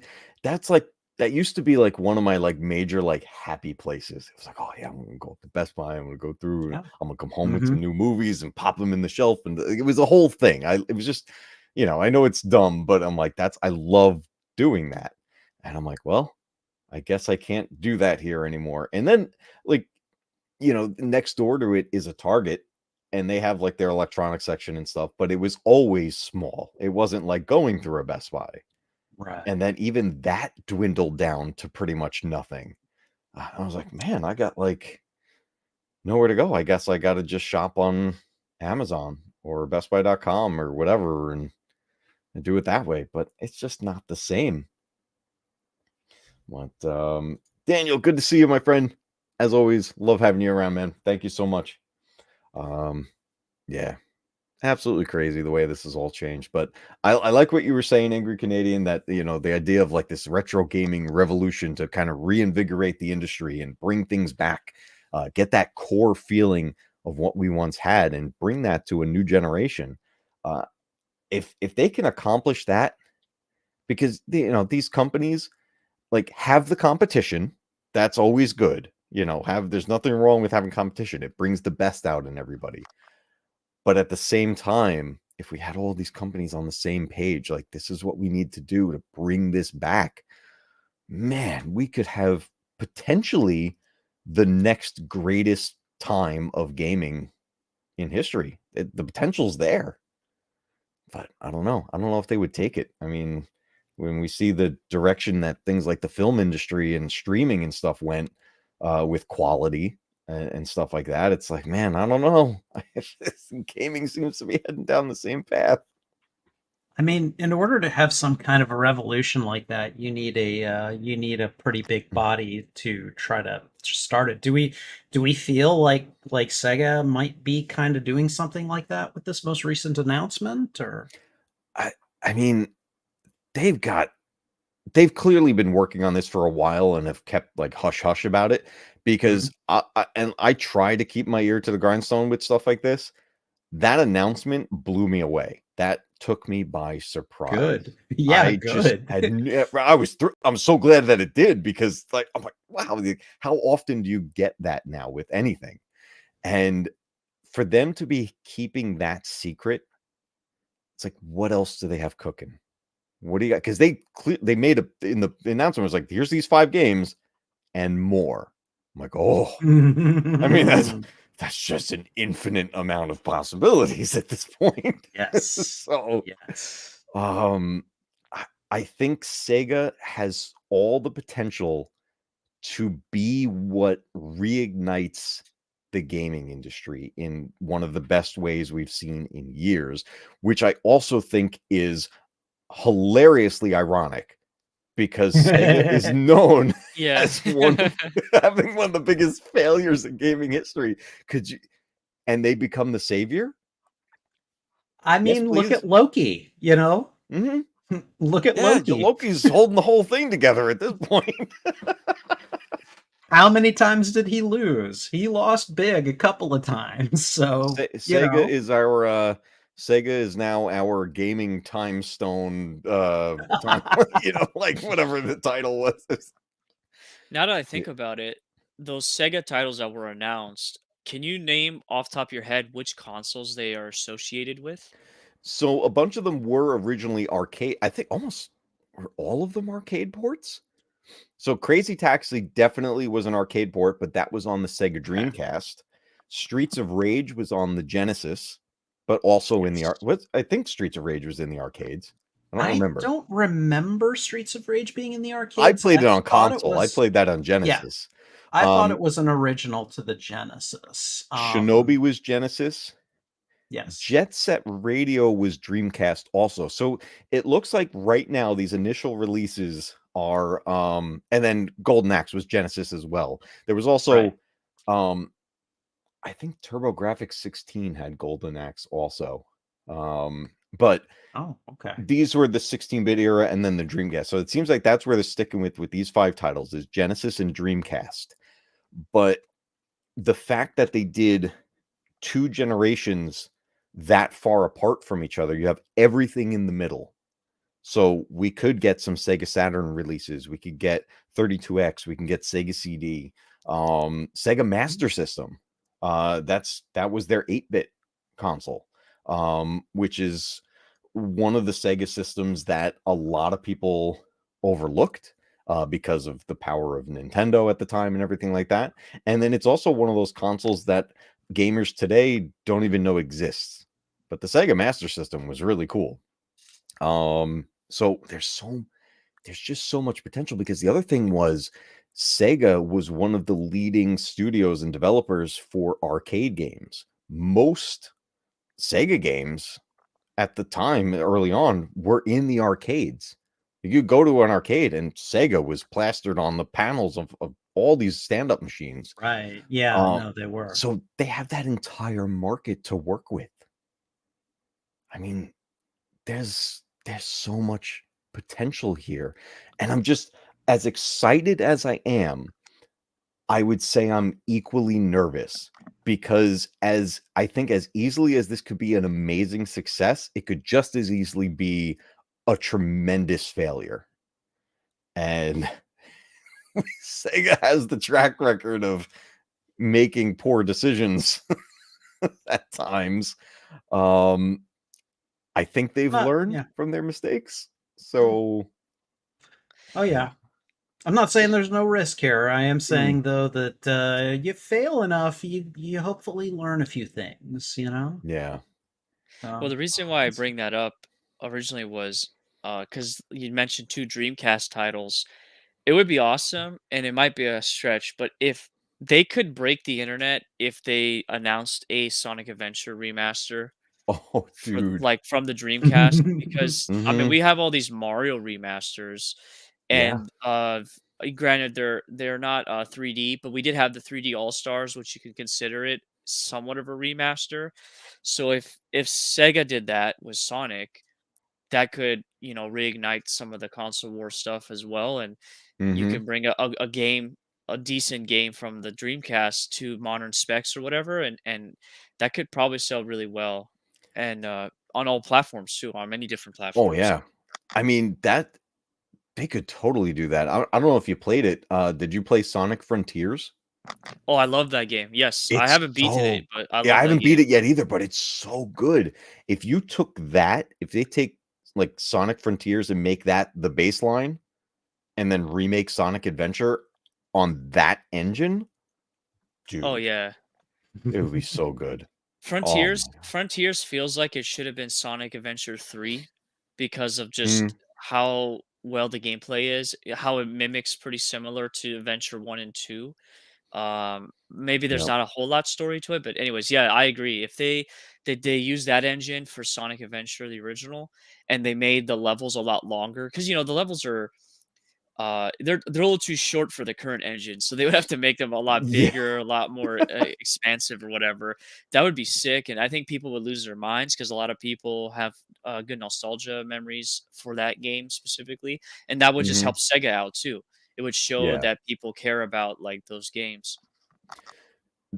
that used to be like one of my like major like happy places. It was like, oh yeah, I'm gonna go up to Best Buy. I'm gonna go through. Yeah. I'm gonna come home with some new movies and pop them in the shelf. And it was a whole thing. It was just, I know it's dumb, but I'm like, I love doing that. And I'm like, well, I guess I can't do that here anymore. And then like, next door to it is a Target, and they have like their electronics section and stuff, but it was always small. It wasn't like going through a Best Buy. right. And then even that dwindled down to pretty much nothing. I was like, man, I got like nowhere to go. I guess I got to just shop on Amazon or bestbuy.com or whatever and do it that way. But it's just not the same. But Daniel, good to see you, my friend. As always, love having you around, man. Thank you so much. Yeah, absolutely crazy the way this has all changed. But I like what you were saying, Angry Canadian, that the idea of like this retro gaming revolution to kind of reinvigorate the industry and bring things back, get that core feeling of what we once had and bring that to a new generation. If they can accomplish that, because these companies like have the competition, that's always good. There's nothing wrong with having competition. It brings the best out in everybody. But at the same time, if we had all these companies on the same page, like this is what we need to do to bring this back, man, we could have potentially the next greatest time of gaming in history. The potential's there. But I don't know. I don't know if they would take it. I mean, when we see the direction that things like the film industry and streaming and stuff went with quality and stuff like that, it's like, man, I don't know. Gaming seems to be heading down the same path. I mean, in order to have some kind of a revolution like that, you need a pretty big body to try to start it. Do we feel like Sega might be kind of doing something like that with this most recent announcement? Or I mean, they've clearly been working on this for a while and have kept like hush hush about it, because I try to keep my ear to the grindstone with stuff like this. That announcement blew me away. That took me by surprise. Good. Yeah, I good. I'm so glad that it did, because like I'm like, wow, how often do you get that now with anything? And for them to be keeping that secret, it's like, what else do they have cooking? What do you got? Because they made in the announcement was like, here's these 5 games and more. I'm like, oh, I mean, that's just an infinite amount of possibilities at this point. yes. So, Yes. I think Sega has all the potential to be what reignites the gaming industry in one of the best ways we've seen in years, which I also think is hilariously ironic because Sega is known Yeah. as having one of the biggest failures in gaming history. And they become the savior? I Yes, mean, look please. at Loki, you know? Mm-hmm. Look at Yeah, Loki. Loki's holding the whole thing together at this point. How many times did he lose? He lost big a couple of times. So, you know. Sega is now our gaming time stone like whatever the title was. Now that I think about it, those Sega titles that were announced, can you name off the top of your head which consoles they are associated with? So a bunch of them were originally arcade. I think almost were all of them arcade ports. So Crazy Taxi definitely was an arcade port, but that was on the Sega Dreamcast. Streets of Rage was on the Genesis, but also in the I think Streets of Rage was in the arcades. I don't remember Streets of Rage being in the I arcades. played it on console. I played that on Genesis. I thought it was an original to the Genesis. Shinobi was Genesis. Yes. Jet Set Radio was Dreamcast also. So it looks like right now these initial releases are and then Golden Axe was Genesis as well. There was also I think TurboGrafx 16 had Golden Axe also. But these were the 16-bit era and then the Dreamcast. So it seems like that's where they're sticking with these 5 titles is Genesis and Dreamcast. But the fact that they did 2 generations that far apart from each other, you have everything in the middle. So we could get some Sega Saturn releases. We could get 32X. We can get Sega CD. Sega Master System. That was their 8-bit console, which is one of the Sega systems that a lot of people overlooked because of the power of Nintendo at the time and everything like that. And then it's also one of those consoles that gamers today don't even know exists. But the Sega Master System was really cool. So there's just so much potential because the other thing was Sega was one of the leading studios and developers for arcade games. Most Sega games at the time early on were in the arcades. You could go to an arcade and Sega was plastered on the panels of all these stand-up machines. Right. Yeah, no, they were. So they have that entire market to work with. I mean, there's so much potential here. And I'm just as excited as I am, I would say I'm equally nervous because as easily as this could be an amazing success, it could just as easily be a tremendous failure. And Sega has the track record of making poor decisions at times. I think they've learned from their mistakes. So, yeah. I'm not saying there's no risk here. I am saying though that you fail enough, you hopefully learn a few things. You know. Yeah. Well, the reason why I bring that up originally was because you mentioned 2 Dreamcast titles. It would be awesome, and it might be a stretch, but if they could break the internet if they announced a Sonic Adventure remaster. Oh, dude. From the Dreamcast, because I mean we have all these Mario remasters, and granted they're not 3D, but we did have the 3D All Stars, which you can consider it somewhat of a remaster. So if Sega did that with Sonic, that could reignite some of the console war stuff as well, and you can bring a game, a decent game from the Dreamcast to modern specs or whatever, and that could probably sell really well. And on all platforms too, on many different platforms. Oh yeah, I mean that they could totally do that. I don't know if you played it. Did you play Sonic Frontiers? Oh, I love that game. Yes, I haven't beaten it, but I haven't beat it yet either. But it's so good. If you took that, if they take like Sonic Frontiers and make that the baseline, and then remake Sonic Adventure on that engine, dude, Oh yeah. it would be so good. Frontiers my God. Frontiers feels like it should have been Sonic Adventure 3 because of Mm. just how well the gameplay is, how it mimics pretty similar to Adventure 1 and 2. Maybe there's Yep. not a whole lot story to it, but anyways, yeah, I agree. If they use that engine for Sonic Adventure, the original, and they made the levels a lot longer, because the levels are they're a little too short for the current engine, so they would have to make them a lot Yeah. bigger, a lot more expansive or whatever. That would be sick, and I think people would lose their minds because a lot of people have good nostalgia memories for that game specifically, and that would just Mhm. help Sega out too. It would show Yeah. that people care about like those games.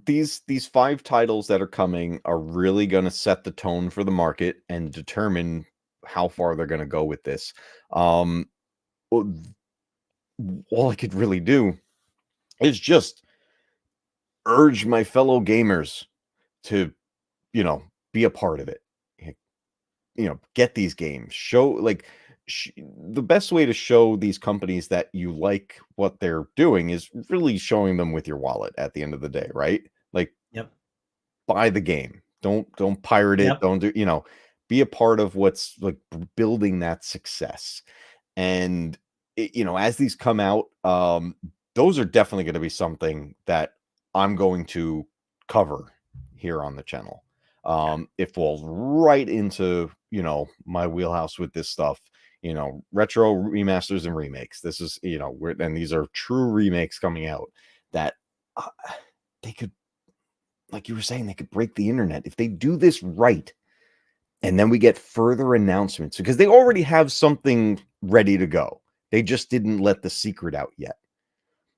These 5 titles that are coming are really gonna set the tone for the market and determine how far they're gonna go with this. Well, all I could really do is just urge my fellow gamers to, be a part of it. Eh, get these games. Show like the best way to show these companies that you like what they're doing is really showing them with your wallet at the end of the day, right? Like, Yep. buy the game. Don't pirate it. Yep. Don't do, be a part of what's like building that success. And as these come out, those are definitely going to be something that I'm going to cover here on the channel. It falls right into, my wheelhouse with this stuff, retro remasters and remakes. This is, and these are true remakes coming out that they could, like you were saying, they could break the internet if they do this right. And then we get further announcements because they already have something ready to go. They just didn't let the secret out yet.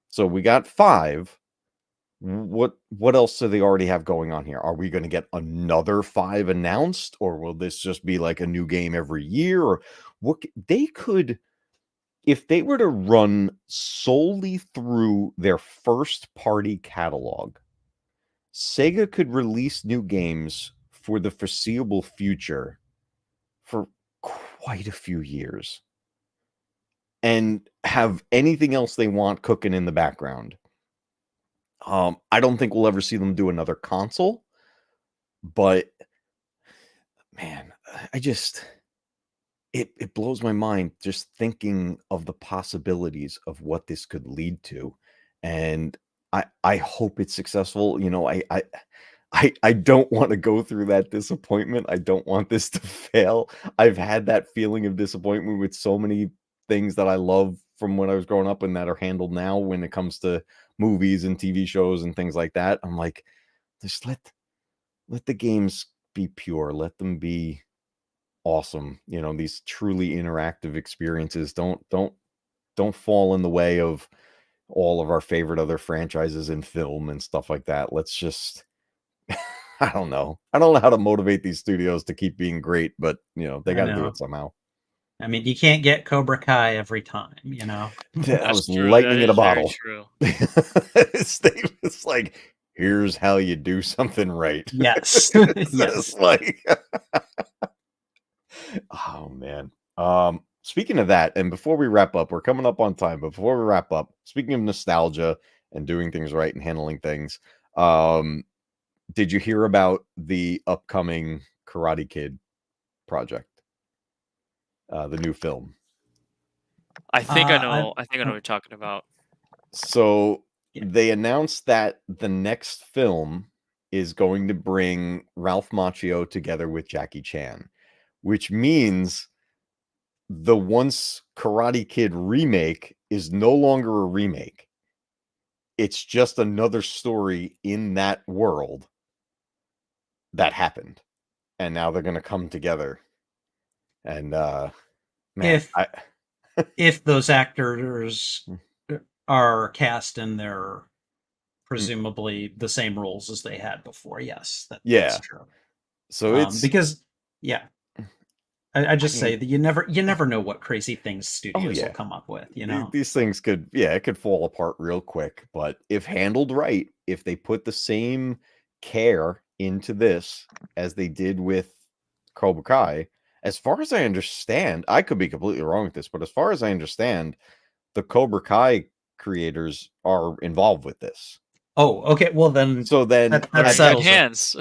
So we got 5. What else do they already have going on here? Are we going to get another 5 announced, or will this just be like a new game every year? Or what they could, if they were to run solely through their first party catalog, Sega could release new games for the foreseeable future for quite a few years and have anything else they want cooking in the background. I don't think we'll ever see them do another console, but man, I just it blows my mind just thinking of the possibilities of what this could lead to. And I hope it's successful. I don't want to go through that disappointment. I don't want this to fail. I've had that feeling of disappointment with so many things that I love from when I was growing up and that are handled now when it comes to movies and TV shows and things like that. I'm like, just let the games be pure. Let them be awesome. These truly interactive experiences don't fall in the way of all of our favorite other franchises in film and stuff like that. Let's just I don't know. I don't know how to motivate these studios to keep being great, but they got to do it somehow. I mean, you can't get Cobra Kai every time, That That's was true. lightning That in a is very bottle. true. It's like, here's how you do something right. Yes. It's Yes. just like, oh man. Speaking of that, and before we wrap up, we're coming up on time, but before we wrap up, speaking of nostalgia and doing things right and handling things, did you hear about the upcoming Karate Kid project? The new film. I think I know. I I think I know what you're talking about. So Yeah. they announced that the next film is going to bring Ralph Macchio together with Jackie Chan, which means the once Karate Kid remake is no longer a remake. It's just another story in that world that happened. And now they're going to come together. And man, if those actors are cast in their presumably the same roles as they had before, yes, that's true. So it's because I just I say mean, that you never know what crazy things studios will come up with. These things could it could fall apart real quick, but if handled right, if they put the same care into this as they did with Cobra Kai, as far as I understand, I could be completely wrong with this, but as far as I understand, the Cobra Kai creators are involved with this. Oh, okay. Well, then So then that We're in good settles it. hands.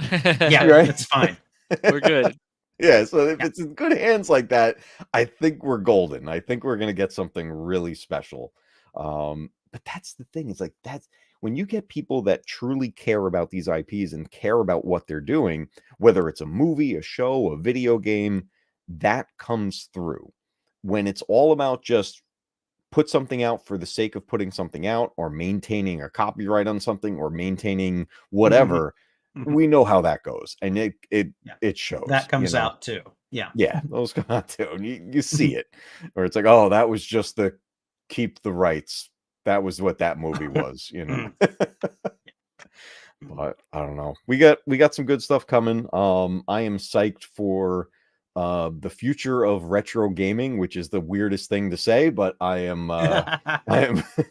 Yeah, Right? it's fine. We're good. Yeah, so if Yeah. it's in good hands like that, I think we're golden. I think we're gonna get something really special. But that's the thing, is like that's when you get people that truly care about these IPs and care about what they're doing, whether it's a movie, a show, a video game, that comes through. When it's all about just put something out for the sake of putting something out, or maintaining a copyright on something, or maintaining whatever, we know how that goes, and Yeah. it shows. That comes out too. Yeah. Yeah, those come out too, and you see it, or it's like, oh, that was just the keep the rights. That was what that movie was, But I don't know. We got some good stuff coming. I am psyched for the future of retro gaming, which is the weirdest thing to say, but I am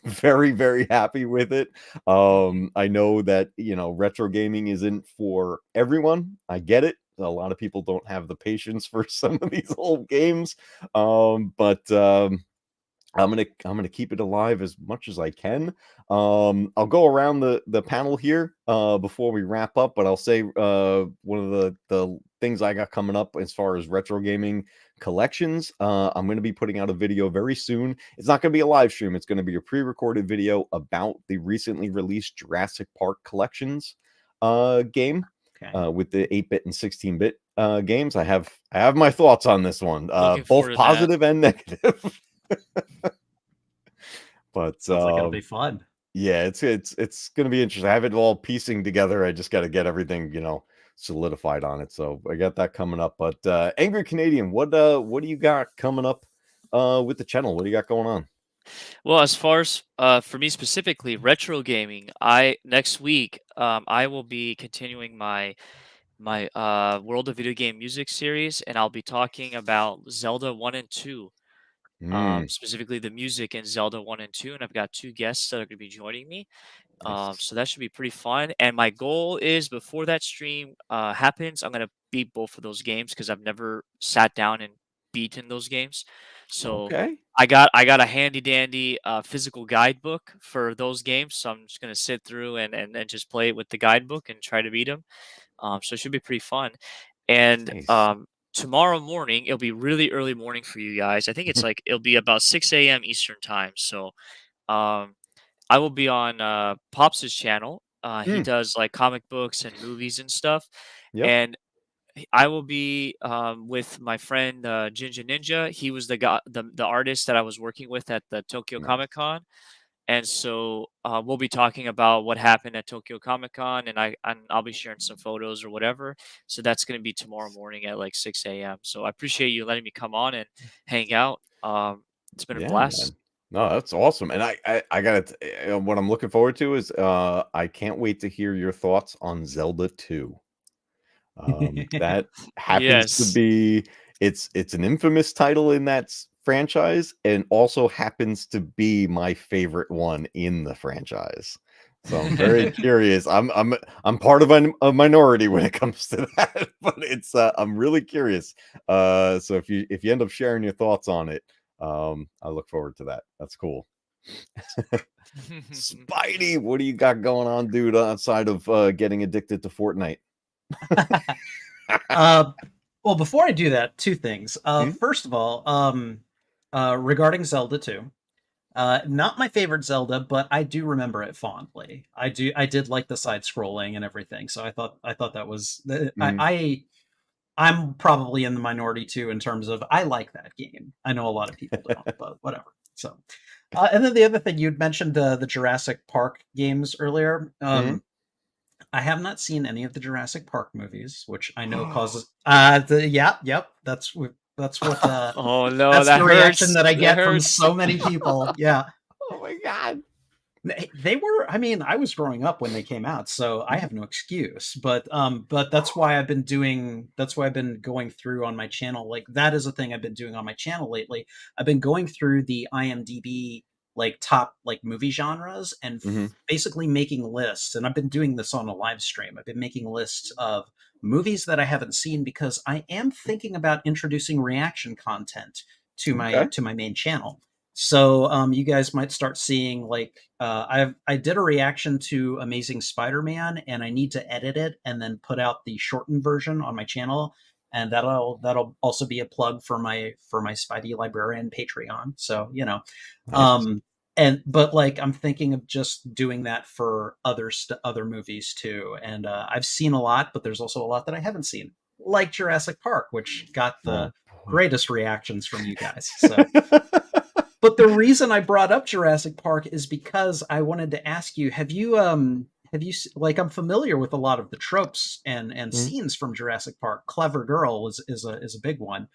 very, very happy with it. I know that retro gaming isn't for everyone. I get it. A lot of people don't have the patience for some of these old games. But I'm gonna keep it alive as much as I can. I'll go around the panel here before we wrap up, but I'll say one of the things I got coming up as far as retro gaming collections. I'm going to be putting out a video very soon. It's not going to be a live stream. It's going to be a pre-recorded video about the recently released Jurassic Park collections game. Okay. With the 8-bit and 16-bit games. I have my thoughts on this one, Looking both forward to that. positive and negative. But Sounds like it'll be fun. yeah, it's gonna be interesting. I have it all piecing together. I just got to get everything solidified on it. So I got that coming up. But Angry Canadian, what do you got coming up with the channel? What do you got going on? Well, as far as for me specifically, retro gaming, next week I will be continuing my World of Video Game Music series, and I'll be talking about Zelda 1 and 2, specifically the music in Zelda 1 and 2, and I've got two guests that are going to be joining me. Nice. So that should be pretty fun. And my goal is, before that stream happens, I'm gonna beat both of those games because I've never sat down and beaten those games. So Okay. I got a handy dandy physical guidebook for those games. So I'm just gonna sit through and just play it with the guidebook and try to beat them. So it should be pretty fun. And Nice. tomorrow morning, it'll be really early morning for you guys. I think it's like it'll be about 6 a.m. Eastern time. So I will be on Pops' channel. He does like comic books and movies and stuff. Yep. And I will be with my friend Jinja Ninja. He was the guy, the artist that I was working with at the Tokyo Nice. Comic Con. And so we'll be talking about what happened at Tokyo Comic Con, and I'll be sharing some photos or whatever. So that's going to be tomorrow morning at like 6 a.m. So I appreciate you letting me come on and hang out. It's been a Yeah, blast. man. No, that's awesome. And I got what I'm looking forward to is I can't wait to hear your thoughts on Zelda 2. That happens to Yes. be it's an infamous title in that franchise, and also happens to be my favorite one in the franchise. So I'm very curious. I'm part of a minority when it comes to that, but it's I'm really curious. So if you end up sharing your thoughts on it, I look forward to that. That's cool. Spidey, what do you got going on, dude, outside of getting addicted to Fortnite? Well, before I do that, two things. First of all, regarding Zelda 2, not my favorite Zelda, but I do remember it fondly. I did like the side scrolling and everything, so I thought that was I'm probably in the minority too in terms of I like that game. I know a lot of people don't, but whatever. So, and then the other thing, you'd mentioned the Jurassic Park games earlier. I have not seen any of the Jurassic Park movies, which I know causes. Yep, that's what. Oh no, That's that the reaction hurts. that I That get from hurts. so many people. Yeah. Oh my god. They were, I mean, I was growing up when they came out, so I have no excuse. But that's why I've been going through on my channel. Like, that is a thing I've been doing on my channel lately. I've been going through the IMDb like top like movie genres and basically making lists. And I've been doing this on a live stream. I've been making lists of movies that I haven't seen, because I am thinking about introducing reaction content to my main channel. So you guys might start seeing like I did a reaction to Amazing Spider-Man, and I need to edit it and then put out the shortened version on my channel, and that'll also be a plug for my Spidey Librarian Patreon. So Nice. but like I'm thinking of just doing that for other movies too, and I've seen a lot, but there's also a lot that I haven't seen, like Jurassic Park, which got the greatest reactions from you guys. So. But the reason I brought up Jurassic Park is because I wanted to ask you, like, I'm familiar with a lot of the tropes and scenes from Jurassic Park. Clever Girl is a big one.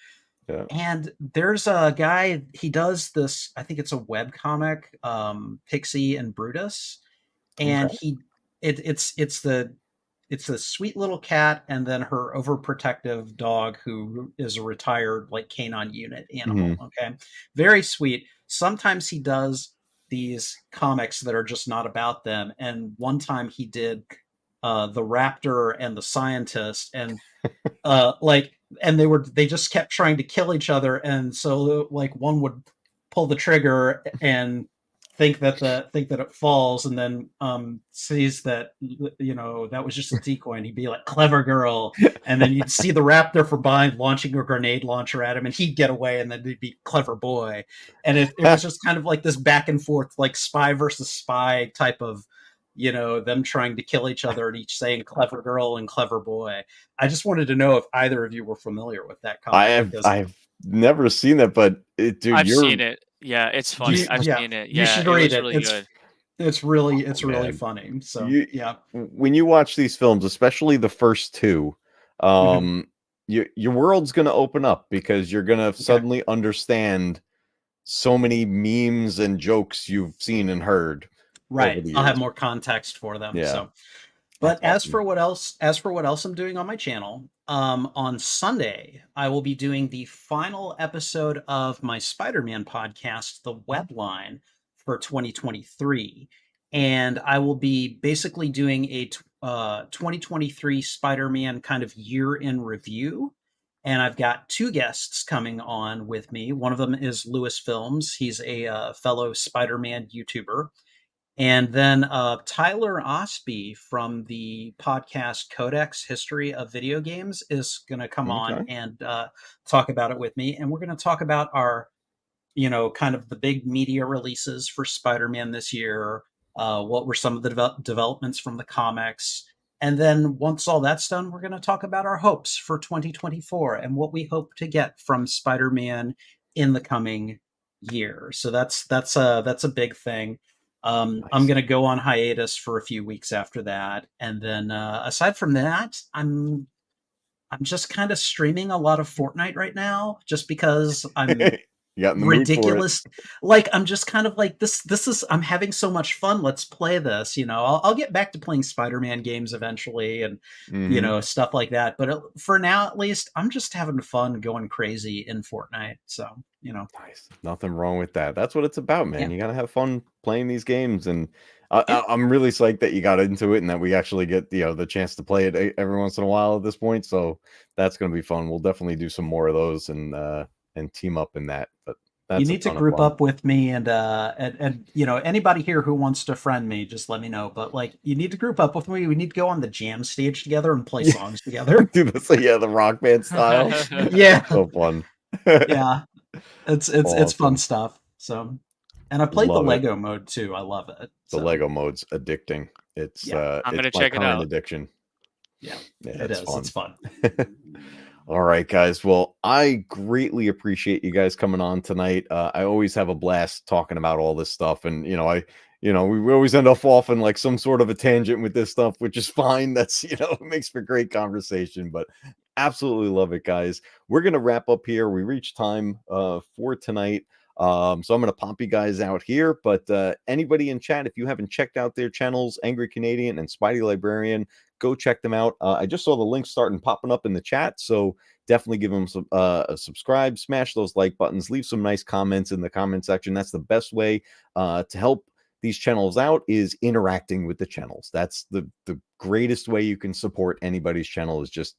Yeah. And there's a guy, he does this, I think it's a web comic, Pixie and Brutus, and it's a sweet little cat and then her overprotective dog who is a retired like canine unit animal. Okay. Very sweet. Sometimes he does these comics that are just not about them. And one time he did the raptor and the scientist, and and they just kept trying to kill each other. And so like one would pull the trigger and think that it falls, and then sees that that was just a decoy, and he'd be like, clever girl, and then you'd see the raptor from behind launching a grenade launcher at him, and he'd get away, and then he'd be clever boy. And it was just kind of like this back and forth, like spy versus spy type of them trying to kill each other and each saying clever girl and clever boy. I just wanted to know if either of you were familiar with that comic. I've never seen that, but dude, I've seen it. Yeah, it's funny. I've seen it. Yeah, you should read it. Really good. It's really funny. So when you watch these films, especially the first two, your world's gonna open up because you're gonna suddenly understand so many memes and jokes you've seen and heard. Right, I'll have more context for them. Yeah. So, but as for what else I'm doing on my channel, on Sunday I will be doing the final episode of my Spider-Man podcast, The Webline, for 2023, and I will be basically doing a 2023 Spider-Man kind of year in review. And I've got two guests coming on with me. One of them is Lewis Films. He's a fellow Spider-Man YouTuber. And then Tyler Osby from the podcast Codex History of Video Games is going to come on and talk about it with me. And we're going to talk about our, kind of the big media releases for Spider-Man this year. What were some of the developments from the comics? And then once all that's done, we're going to talk about our hopes for 2024 and what we hope to get from Spider-Man in the coming year. So that's a big thing. Nice. I'm going to go on hiatus for a few weeks after that. And then aside from that, I'm just kind of streaming a lot of Fortnite right now just because I'm ridiculous. Like, I'm just kind of like, this is, I'm having so much fun. Let's play this, I'll get back to playing Spider-Man games eventually and, stuff like that. But for now, at least, I'm just having fun going crazy in Fortnite. So, Nice. Nothing wrong with that. That's what it's about, man. You got to have fun playing these games. And I'm really psyched that you got into it and that we actually get, the chance to play it every once in a while at this point. So that's going to be fun. We'll definitely do some more of those and team up in that. But you need to group up with me and anybody here who wants to friend me, just let me know. But like, you need to group up with me. We need to go on the jam stage together and play songs together. Do this, the rock band style. Yeah, so fun. Yeah, it's awesome. fun stuff. So, and I played the Lego mode too. I love it. The Lego mode's addicting. It's I'm gonna check it out. Addiction. Yeah, it is. Fun. It's fun. All right, guys. Well, I greatly appreciate you guys coming on tonight. I always have a blast talking about all this stuff, and we always end up off in like some sort of a tangent with this stuff, which is fine. That's it makes for great conversation. But absolutely love it, guys. We're gonna wrap up here. We reached time for tonight. So I'm going to pop you guys out here, but anybody in chat, if you haven't checked out their channels, Angry Canadian and Spidey Librarian, go check them out. I just saw the links starting popping up in the chat, so definitely give them some a subscribe, smash those like buttons, leave some nice comments in the comment section. That's the best way to help these channels out, is interacting with the channels. That's the greatest way you can support anybody's channel, is just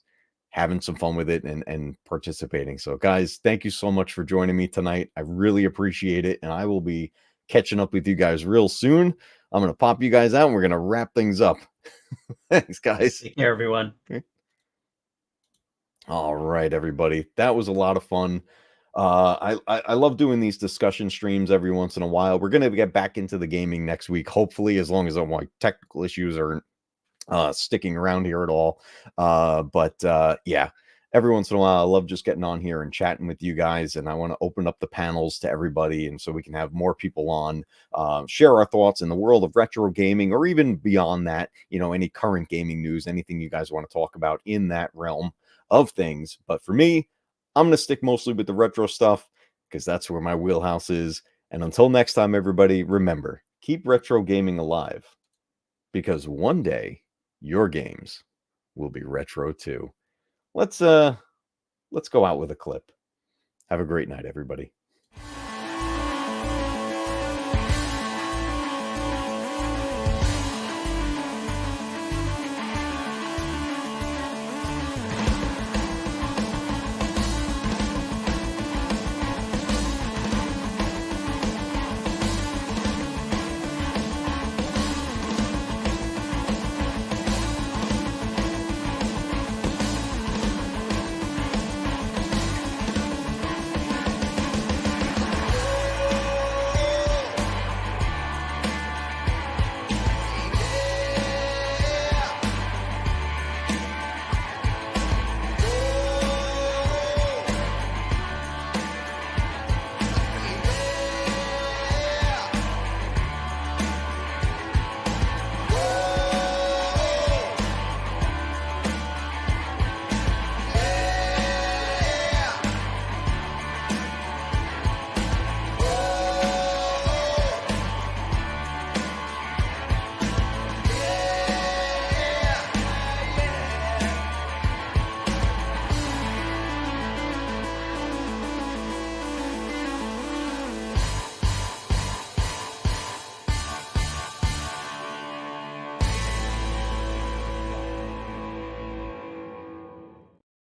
having some fun with it and participating. So guys, thank you so much for joining me tonight. I really appreciate it. And I will be catching up with you guys real soon. I'm going to pop you guys out and we're going to wrap things up. Thanks, guys. Take care, everyone. All right, everybody. That was a lot of fun. I love doing these discussion streams every once in a while. We're going to get back into the gaming next week, hopefully, as long as my technical issues aren't sticking around here at all. Yeah, every once in a while, I love just getting on here and chatting with you guys. And I want to open up the panels to everybody, and so we can have more people on, share our thoughts in the world of retro gaming, or even beyond that, you know, any current gaming news, anything you guys want to talk about in that realm of things. But for me, I'm going to stick mostly with the retro stuff because that's where my wheelhouse is. And until next time, everybody, remember, keep retro gaming alive, because one day your games will be retro too. Let's go out with a clip. Have a great night, everybody.